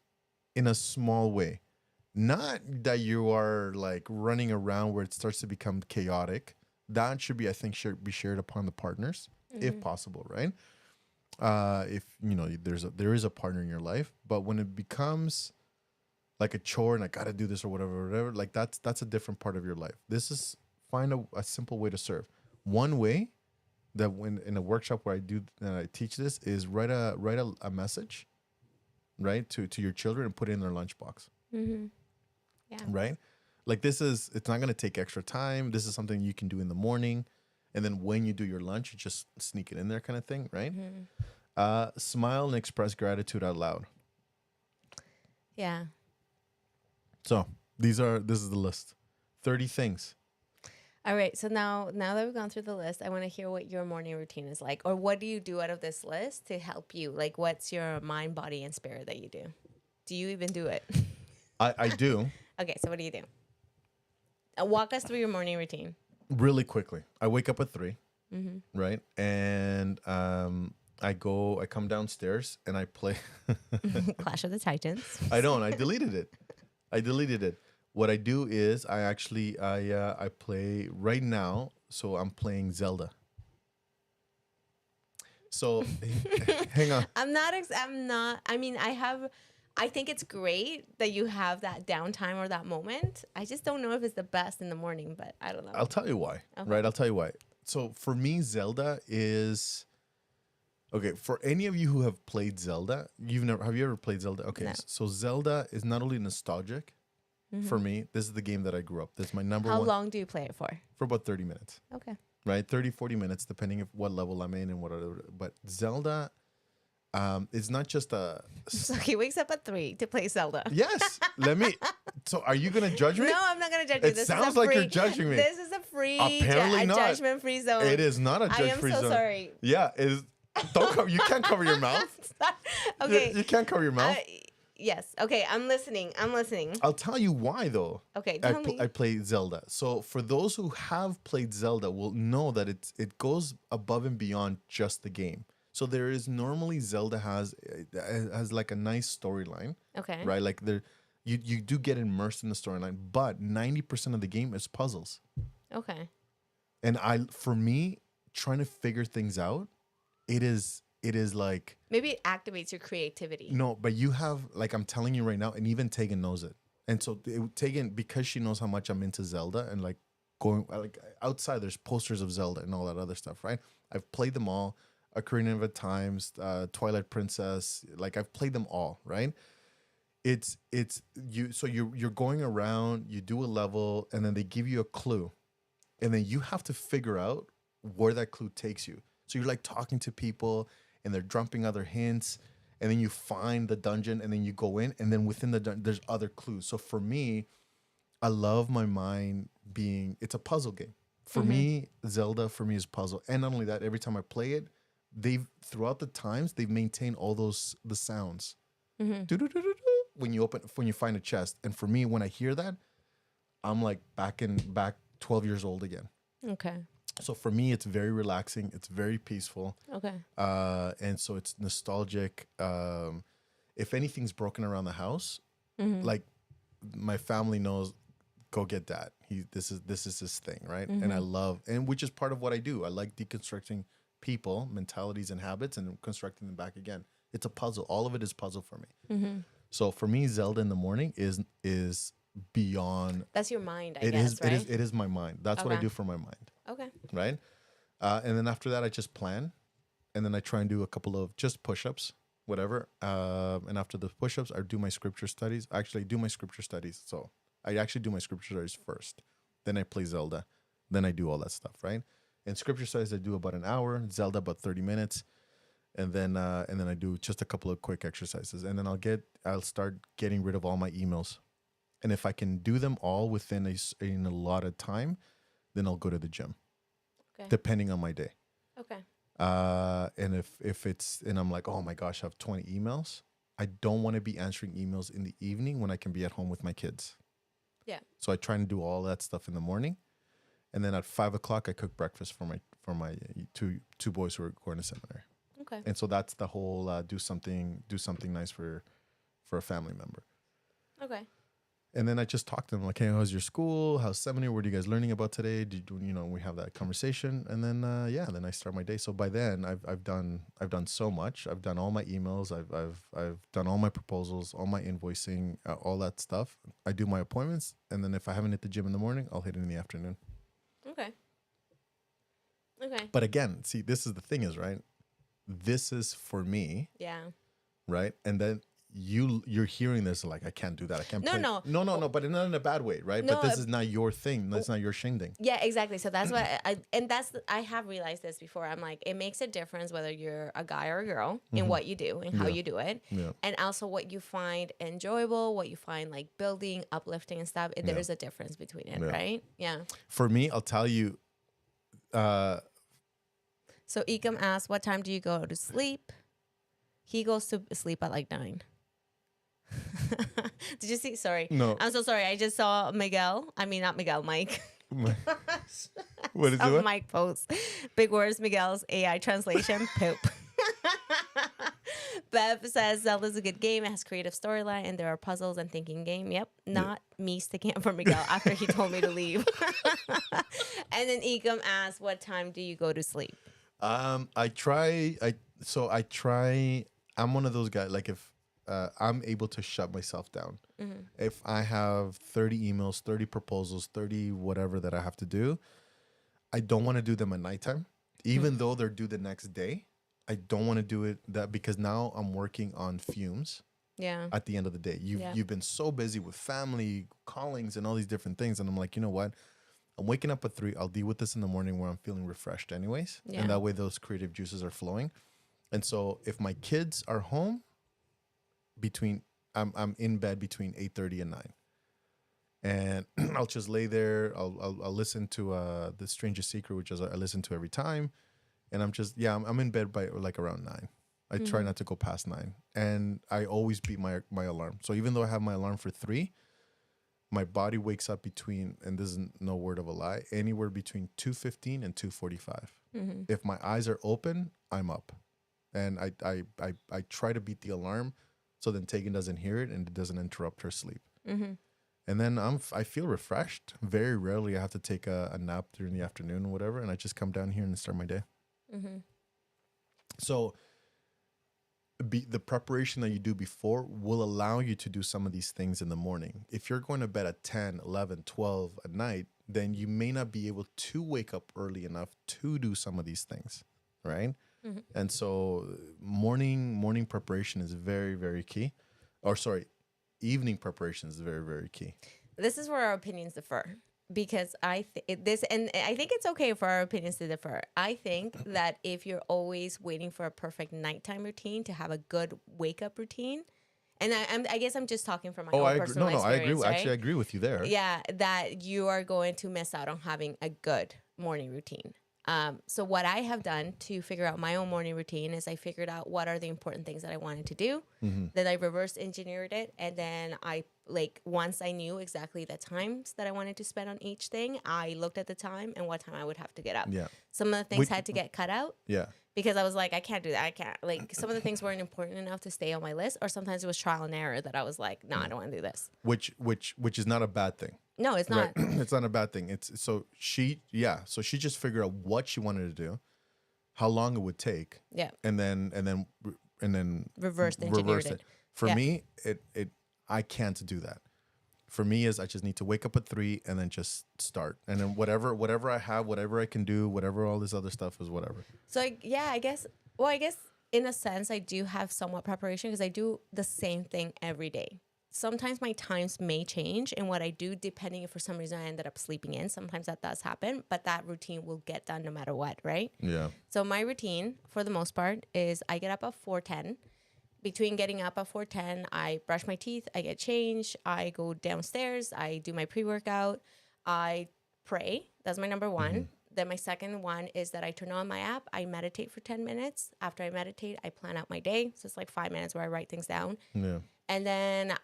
in a small way. Not that you are like running around where it starts to become chaotic. That should be, I think, should be shared upon the partners, if possible, right? If there is a partner in your life, but when it becomes like a chore and I gotta do this or whatever. Like that's a different part of your life. This is find a simple way to serve. One way that when in a workshop where I teach this is write a message, right, to your children and put it in their lunchbox. Mm-hmm. Yeah. Right? Like it's not gonna take extra time. This is something you can do in the morning. And then when you do your lunch, you just sneak it in there kind of thing, right? Mm-hmm. Smile and express gratitude out loud. Yeah. So this is the list. 30 things. All right. So now that we've gone through the list, I want to hear what your morning routine is like, or what do you do out of this list to help you? Like, what's your mind, body, and spirit that you do? Do you even do it? I do. Okay. So what do you do? Walk us through your morning routine. Really quickly. I wake up at 3, Mm-hmm. right? And I come downstairs and I play. Clash of the Titans. I don't. I deleted it. What I do is I play right now. So I'm playing Zelda. So hang on. I'm not. I mean, I think it's great that you have that downtime or that moment. I just don't know if it's the best in the morning, but I don't know. I'll tell you why. Okay. Right? I'll tell you why. So for me, Zelda is okay. For any of you who have played Zelda, have you ever played Zelda? Okay, No. so Zelda is not only nostalgic for me. This is the game that I grew up. This is my number How one. long do you play it for? For about 30 minutes. Okay. Right, 30, 40 minutes, depending on what level I'm in and whatever. But Zelda, it's not just a. So he wakes up at 3 to play Zelda. Yes, So, are you gonna judge me? No, I'm not gonna judge you. It sounds like you're judging me. This is a free, Apparently not. judgment-free zone. It is not a I am judge-free so zone. sorry. Yeah, it is. Don't cover. You can't cover your mouth. Okay. You can't cover your mouth. Yes. Okay. I'm listening. I'll tell you why though. Okay. Tell me. I play Zelda. So for those who have played Zelda will know that it goes above and beyond just the game. So there is normally Zelda has like a nice storyline. Okay. Right? Like you do get immersed in the storyline, but 90% of the game is puzzles. Okay. And for me, trying to figure things out, it is like Maybe it activates your creativity. no, but you have like I'm telling you right now, and even Tegan knows it. And so Tegan, because she knows how much I'm into Zelda and like going like outside, there's posters of Zelda and all that other stuff, right? I've played them all. Ocarina of Times, Twilight Princess, like I've played them all, right? It's you. So you're going around, you do a level, and then they give you a clue, and then you have to figure out where that clue takes you. So you're like talking to people, and they're dropping other hints, and then you find the dungeon, and then you go in, and then within the dungeon, there's other clues. So for me, I love my mind being. It's a puzzle game. For me, Zelda for me is puzzle, and not only that, every time I play it, throughout the times they've maintained all the sounds. Do-do-do-do-do, when you find a chest, and for me, when I hear that, I'm like back 12 years old again. Okay. So for me, it's very relaxing. It's very peaceful. Okay. And so it's nostalgic. If anything's broken around the house, like my family knows, go get Dad. This is his thing, right? And I love, and which is part of what I do. I like deconstructing people, mentalities, and habits, and constructing them back again. It's a puzzle. All of it is puzzle for me. So for me, Zelda in the morning is beyond. That's your mind, I guess, right? It is my mind. That's what I do for my mind. Okay. Right? And then after that, I just plan. And then I try and do a couple of just push-ups, whatever. And after the push-ups, I do my scripture studies. Actually, I do my scripture studies. So I actually do my scripture studies first. Then I play Zelda. Then I do all that stuff, right? And scripture studies, I do about an hour. Zelda, about 30 minutes. And then I do just a couple of quick exercises. And then I'll start getting rid of all my emails. And if I can do them all within a lot of time, then I'll go to the gym. Okay. Depending on my day. Okay. And if it's, and I'm like, oh my gosh, I have 20 emails. I don't want to be answering emails in the evening when I can be at home with my kids. Yeah. So I try and do all that stuff in the morning. And then at 5 o'clock, I cook breakfast for my two boys who are going to seminary. Okay. And so that's the whole do something nice for a family member. Okay. And then I just talk to them like, hey, how's your school? How's seminary? What are you guys learning about today? We have that conversation, and then then I start my day. So by then I've done so much. I've done all my emails. I've done all my proposals, all my invoicing, all that stuff. I do my appointments, and then if I haven't hit the gym in the morning, I'll hit it in the afternoon. Okay. But again, see, this is the thing is, right? This is for me. Yeah. Right, and then. You're hearing this like I can't do that. I can't. No, play. no, no. But not in a bad way, right? No, but this is not your thing. That's not your shindig. Yeah, exactly. So that's what I have realized this before. I'm like, it makes a difference whether you're a guy or a girl in what you do and how you do it, and also what you find enjoyable, what you find like building, uplifting, and stuff. There is a difference between it, right? Yeah. For me, I'll tell you. So Ekam asked, "What time do you go to sleep?" He goes to sleep at like 9. Did you see? Sorry. No. I'm so sorry. I just saw Miguel. I mean, not Miguel, Mike. What is it? Mike post. Big words, Miguel's AI translation. Poop. Bev says Zelda's a good game. It has creative storyline and there are puzzles and thinking game. Yep. Not me sticking up for Miguel after he told me to leave. And then Ekam asked, what time do you go to sleep? I try. I'm one of those guys, like if I'm able to shut myself down. Mm-hmm. If I have 30 emails, 30 proposals, 30 whatever that I have to do, I don't want to do them at nighttime. Even though they're due the next day, I don't want to do it that because now I'm working on fumes. Yeah. At the end of the day, you've been so busy with family callings and all these different things, and I'm like, you know what? I'm waking up at 3. I'll deal with this in the morning where I'm feeling refreshed anyways, and that way those creative juices are flowing. And so if my kids are home, I'm in bed between 8:30 and 9, and I'll just lay there. I'll listen to The Strangest Secret, which is I listen to every time, and I'm in bed by like around 9. I try not to go past 9, and I always beat my alarm. So even though I have my alarm for 3, my body wakes up between, and this is no word of a lie, anywhere between 2:15 and 2:45. If my eyes are open, I'm up, and I try to beat the alarm. So then Tegan doesn't hear it and it doesn't interrupt her sleep. And then I feel refreshed. Very rarely I have to take a nap during the afternoon or whatever, and I just come down here and start my day. So the preparation that you do before will allow you to do some of these things in the morning. If you're going to bed at 10, 11, 12 at night, then you may not be able to wake up early enough to do some of these things, right? And so morning preparation is very, very key. Evening preparation is very, very key. This is where our opinions differ because I think it's okay for our opinions to differ. I think that if you're always waiting for a perfect nighttime routine to have a good wake up routine, and I guess I'm just talking from my own personal experience. I agree. Right? Actually, I agree with you there. Yeah, that you are going to miss out on having a good morning routine. So what I have done to figure out my own morning routine is I figured out what are the important things that I wanted to do. Then I reverse engineered it. And then once I knew exactly the times that I wanted to spend on each thing, I looked at the time and what time I would have to get up. Yeah. Some of the things had to get cut out. Yeah. Because I was like, I can't do that. I can't. Some of the things weren't important enough to stay on my list, or sometimes it was trial and error that I was like, no, I don't want to do this. Which is not a bad thing. No, it's not. Right? It's not a bad thing. So she just figured out what she wanted to do, how long it would take. Yeah. And then reverse it. For me, I can't do that. For me is I just need to wake up at 3 and then just start. And then whatever I have, whatever I can do, whatever all this other stuff is, whatever. So I guess in a sense I do have somewhat preparation because I do the same thing every day. Sometimes my times may change in what I do depending if for some reason I ended up sleeping in. Sometimes that does happen, but that routine will get done no matter what, right? Yeah. So my routine for the most part is I get up at 4:10. Between getting up at 4:10, I brush my teeth, I get changed, I go downstairs, I do my pre-workout, I pray. That's my number one. Then my second one is that I turn on my app, I meditate for 10 minutes. After I meditate, I plan out my day. So it's like 5 minutes where I write things down. Yeah. And then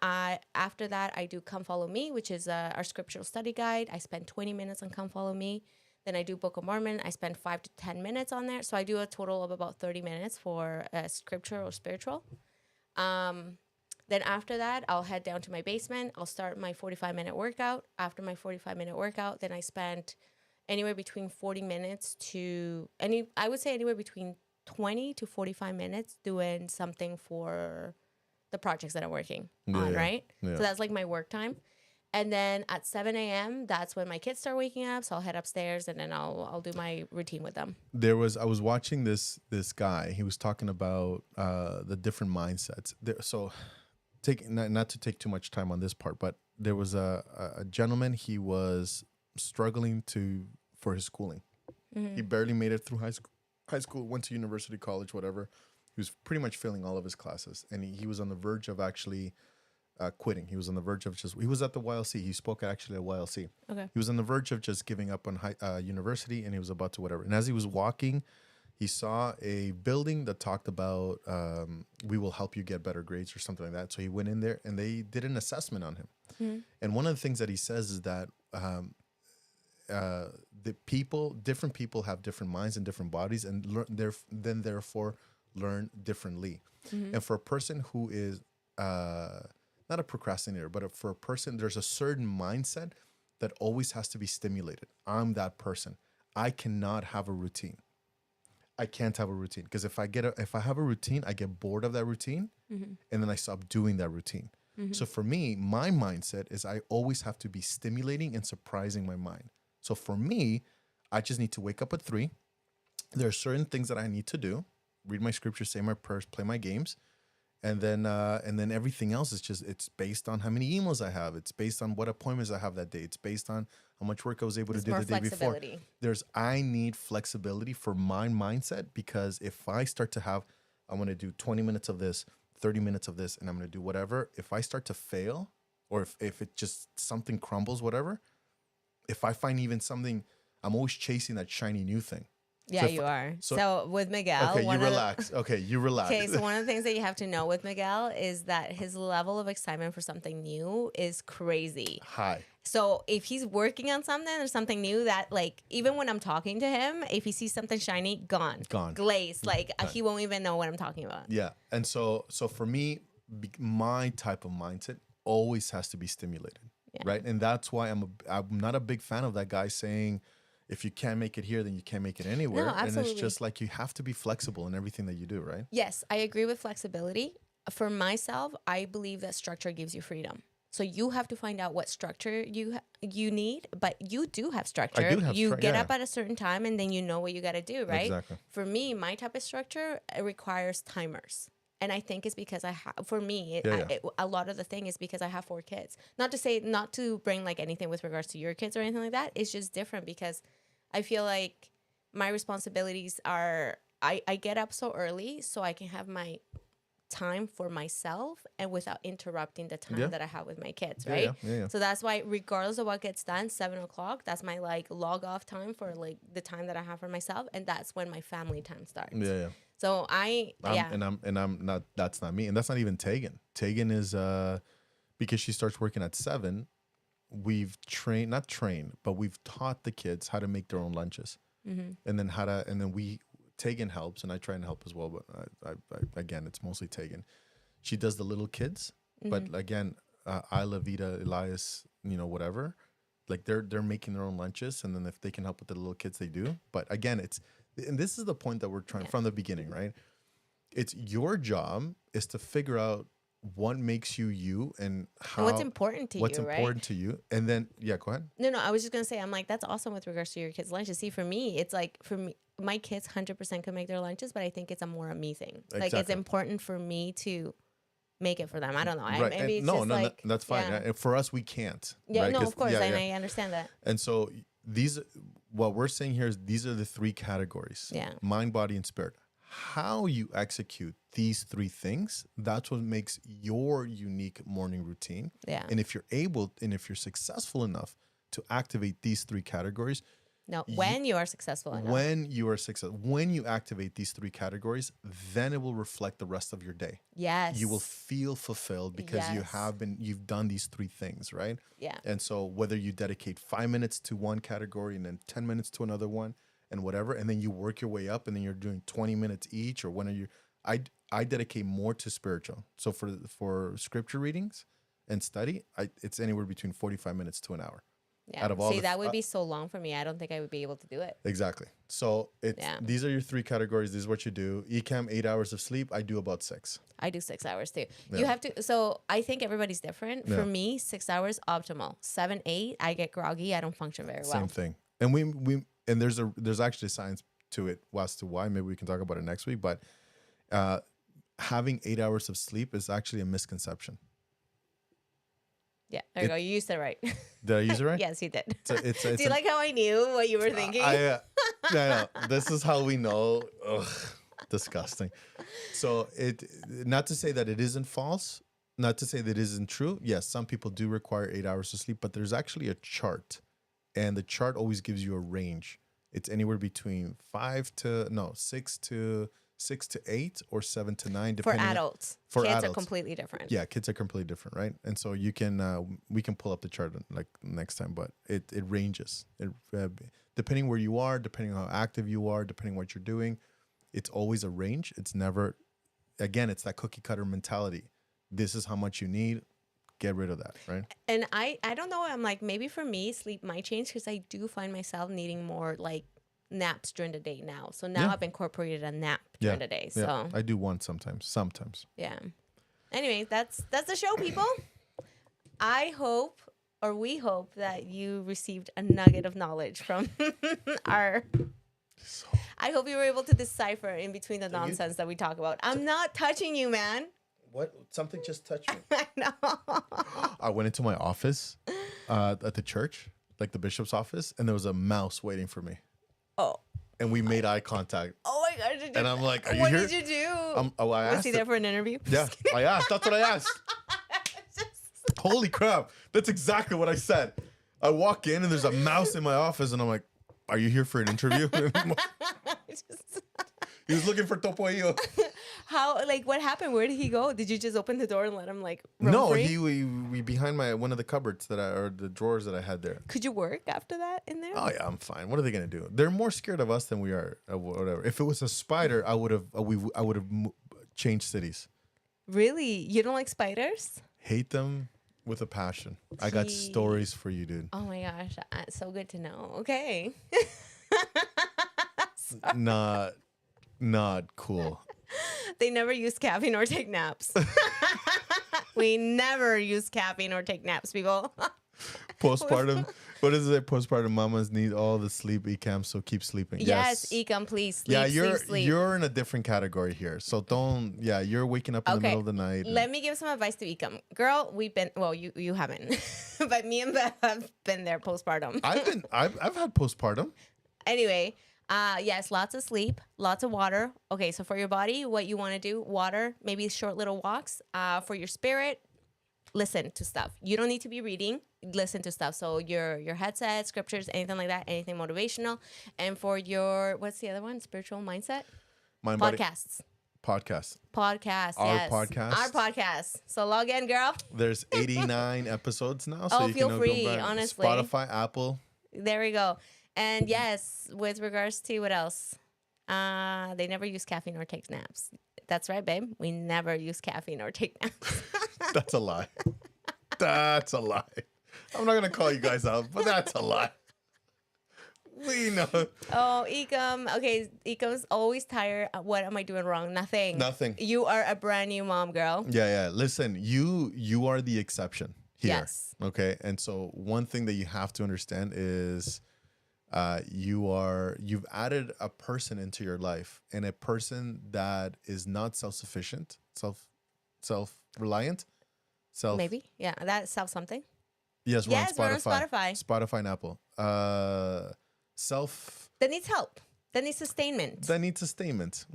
after that, I do Come Follow Me, which is our scriptural study guide. I spend 20 minutes on Come Follow Me. Then I do Book of Mormon. I spend 5 to 10 minutes on there. So I do a total of about 30 minutes for scripture or spiritual. Then Then after that, I'll head down to my basement. I'll start my 45-minute workout. After my 45-minute workout, then I spend anywhere between 40 minutes to I would say anywhere between 20 to 45 minutes doing something for the projects that I'm working on, right? Yeah. So that's like my work time. And then at 7 a.m., that's when my kids start waking up. So I'll head upstairs and then I'll do my routine with them. I was watching this guy. He was talking about the different mindsets. So, not to take too much time on this part, but there was a gentleman. He was struggling for his schooling. He barely made it through high school. Went to university, college, whatever. He was pretty much failing all of his classes, and he was on the verge of actually quitting. He was on the verge of he was at the YLC. He spoke actually at YLC. Okay. He was on the verge of just giving up on university, and he was about to whatever. And as he was walking, he saw a building that talked about we will help you get better grades or something like that. So he went in there, and they did an assessment on him. And one of the things that he says is that different people have different minds and different bodies, and therefore learn differently. And for a person who is not a procrastinator, but for a person, there's a certain mindset that always has to be stimulated. I'm that person. I cannot have a routine. I can't have a routine because if I have a routine, I get bored of that routine, and then I stop doing that routine. So for me, my mindset is I always have to be stimulating and surprising my mind. So for me, I just need to wake up at 3. There are certain things that I need to do: read my scripture, say my prayers, play my games. And then everything else is it's based on how many emails I have. It's based on what appointments I have that day. It's based on how much work I was able to do the day before. I need flexibility for my mindset, because if I start to have, I'm going to do 20 minutes of this, 30 minutes of this, and I'm going to do whatever. If I start to fail, or if it just something crumbles, whatever, if I find even something, I'm always chasing that shiny new thing. Yeah, you are. So with Miguel, okay, you relax. Okay, so one of the things that you have to know with Miguel is that his level of excitement for something new is crazy. High. So if he's working on something or something new, that like even when I'm talking to him, if he sees something shiny, gone, glazed, like he won't even know what I'm talking about. Yeah, and so for me, my type of mindset always has to be stimulated, right? And that's why I'm not a big fan of that guy saying, if you can't make it here, then you can't make it anywhere. No, absolutely. And it's just like you have to be flexible in everything that you do, right? Yes, I agree with flexibility. For myself, I believe that structure gives you freedom. So you have to find out what structure you need, but you do have structure. You get up at a certain time, and then you know what you got to do, right? Exactly. For me, my type of structure, it requires timers. And I think it's because a lot of the thing is because I have 4 kids. Not to bring like anything with regards to your kids or anything like that. It's just different because I feel like my responsibilities are, I get up so early so I can have my time for myself and without interrupting the time that I have with my kids, right? Yeah. So that's why regardless of what gets done, 7:00, that's my like log off time for like the time that I have for myself. And that's when my family time starts. Yeah. So I'm not, that's not me. And that's not even Tegan. Tegan is, because she starts working at 7, we've not trained, but we've taught the kids how to make their own lunches. And then Tegan helps, and I try and help as well. But I again, it's mostly Tegan. She does the little kids, but again, Isla, Vita, Elias, whatever, like they're making their own lunches. And then if they can help with the little kids, they do. But again, and this is the point that we're trying from the beginning, right? It's your job is to figure out what makes you and how, what's important to you. And then, go ahead. No, I was just going to say, I'm like, that's awesome with regards to your kids' lunches. See, for me, it's like, my kids 100% can make their lunches, but I think it's a me thing. Exactly. Like, it's important for me to make it for them. I don't know. Right. Maybe it's that's fine. Yeah. For us, we can't. Yeah, right? No, of course. And I understand that. And so what we're saying here is these are the 3 categories. Yeah. Mind, body, and spirit. How you execute these 3 things, that's what makes your unique morning routine. Yeah. And if you're successful enough to activate these 3 categories. No, when you are successful enough. When you activate these 3 categories, then it will reflect the rest of your day. Yes. You will feel fulfilled because you've done these 3 things, right? Yeah. And so whether you dedicate 5 minutes to one category and then 10 minutes to another one, and whatever, and then you work your way up, and then you're doing 20 minutes each, or when are you? I dedicate more to spiritual. So for scripture readings and study, it's anywhere between 45 minutes to an hour. Yeah. Out of all See, the that would be so long for me. I don't think I would be able to do it. Exactly. So these are your 3 categories. This is what you do. ECAM, 8 hours of sleep. I do about 6. I do 6 hours too. Yeah. You have to. So I think everybody's different. Yeah. For me, 6 hours optimal. 7, 8, I get groggy. I don't function very well. Same thing. And we there's actually science to it as to why. Maybe we can talk about it next week. But having 8 hours of sleep is actually a misconception. Yeah, there you go. You used it right. Did I use it right? Yes, you did. It's Do you like how I knew what you were thinking? No. This is how we know. Ugh, disgusting. So not to say that it isn't false, not to say that it isn't true. Yes, some people do require 8 hours of sleep, but there's actually a chart, and the chart always gives you a range. It's anywhere between 6 to 8 or 7 to 9, For depending adults. For Kids adults. are completely different. Yeah, kids are completely different, right? And so you can we can pull up the chart like next time, but it ranges. Depending where you are, depending on how active you are, depending what you're doing, it's always a range. It's never, again, it's that cookie cutter mentality. This is how much you need. Get rid of that, right? And I don't know. I'm like, maybe for me, sleep might change because I do find myself needing more like naps during the day now. So now I've incorporated a nap during the day. So I do one sometimes. Yeah. Anyway, that's the show, people. I hope, or we hope, that you received a nugget of knowledge from our. I hope you were able to decipher in between the nonsense that we talk about. I'm not touching you, man. What? Something just touched me. I know. I went into my office at the church, like the bishop's office, and there was a mouse waiting for me. Oh. And we made eye contact. Oh my God. And I'm like, are you what here? What did you do? I Was asked he there for an interview? Yeah, I asked. That's what I asked. Holy crap. That's exactly what I said. I walk in and there's a mouse in my office and I'm like, are you here for an interview? He was looking for Topoillo. How, like, what happened? Where did he go? Did you just open the door and let him, like, roam free? We behind one of the cupboards or the drawers that I had there. Could you work after that in there? Oh yeah, I'm fine. What are they gonna do? They're more scared of us than we are. Whatever. If it was a spider, I would have changed cities. Really? You don't like spiders? Hate them with a passion. I got stories for you, dude. Oh my gosh, so good to know. Okay. Not cool. They never use caffeine or take naps. We never use caffeine or take naps, people. Postpartum. What is it? Postpartum mamas need all the sleep ECAM, so keep sleeping. Yes, ECAM, please. Sleep, sleep. You're in a different category here. So don't, you're waking up in the middle of the night. Let me give some advice to ECAM. Girl, you haven't. But me and Beth have been there postpartum. I've had postpartum. Anyway, yes, lots of sleep, lots of water. Okay, so for your body, what you want to do, water, maybe short little walks. For your spirit, listen to stuff. You don't need to be reading. Listen to stuff. So your headset, scriptures, anything like that, anything motivational. And for your, what's the other one? Spiritual mindset? Podcasts. Podcast. Podcast, Our yes. podcast. Our podcast. So log in, girl. There's 89 episodes now. So you feel can free, go back. honestly. Spotify, Apple. There we go. And yes, with regards to what else? They never use caffeine or take naps. That's right, babe. We never use caffeine or take naps. That's a lie. That's a lie. I'm not going to call you guys out, but that's a lie. We know. Oh, Ecom. Okay, Ecom's always tired. What am I doing wrong? Nothing. You are a brand new mom, girl. Yeah. Listen, you are the exception here. Yes. Okay. And so one thing that you have to understand is you've added a person into your life, and a person that is not self-sufficient, self-reliant, maybe. Yeah, that self something. Yes, we're on Spotify. Spotify and Apple. That needs help. That needs sustainment.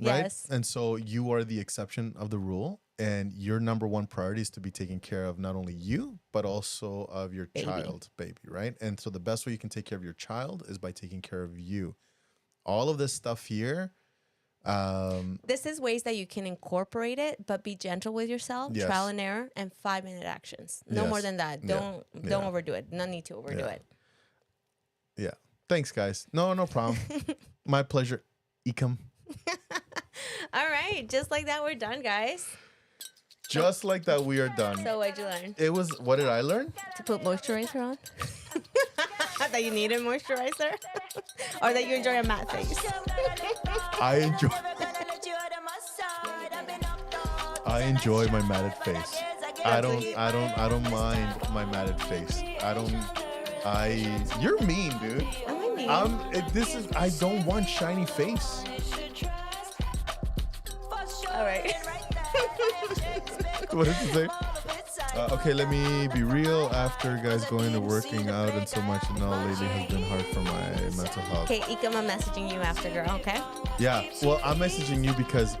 Right? Yes. And so you are the exception of the rule, and your number one priority is to be taking care of not only you, but also of your child, baby, right? And so the best way you can take care of your child is by taking care of you. All of this stuff here. This is ways that you can incorporate it, but be gentle with yourself, trial and error, and 5-minute actions. No more than that. Don't overdo it. No need to overdo it. Yeah. Thanks, guys. No problem. My pleasure. Ecom. All right, just like that, we're done, guys. Just like that, we are done. So what'd you learn? It was, what did I learn? To put moisturizer on? That you need a moisturizer? Or that you enjoy a matte face? I enjoy my matted face. I don't mind my matted face. You're mean, dude. Am I mean? I don't want shiny face. All right. What did you say? Okay, let me be real. After guys going to working out and so much and all lately has been hard for my mental health. Okay, Ikam, I'm messaging you after, girl, okay? Yeah, well, I'm messaging you because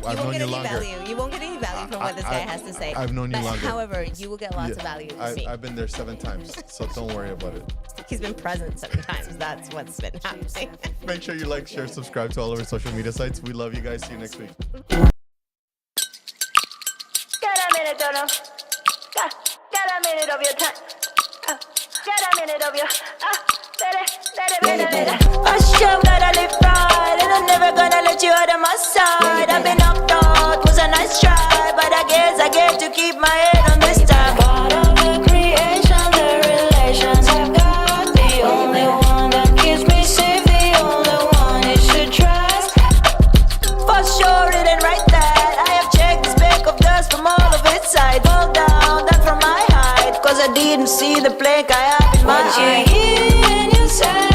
I've known you longer. You won't get any value from what this guy has to say. I've known you longer. However, you will get lots of value with me. I've been there 7 times, so don't worry about it. He's been present 7 times. That's what's been happening. Make sure you like, share, subscribe to all of our social media sites. We love you guys. See you next week. Get a minute of your time. Get a minute of your gotta live right, and I'm never gonna let you out of my side. I've been knocked out, was a nice try, but I guess I get to keep my head on this time. Part of the creation, the relations I've got, the only one that keeps me safe, the only one you should trust. For sure, it ain't right that I have checked the speck of dust from all of its sides. Fall down, that from my height, cause I didn't see the plank I have in my eye. What you hear and you say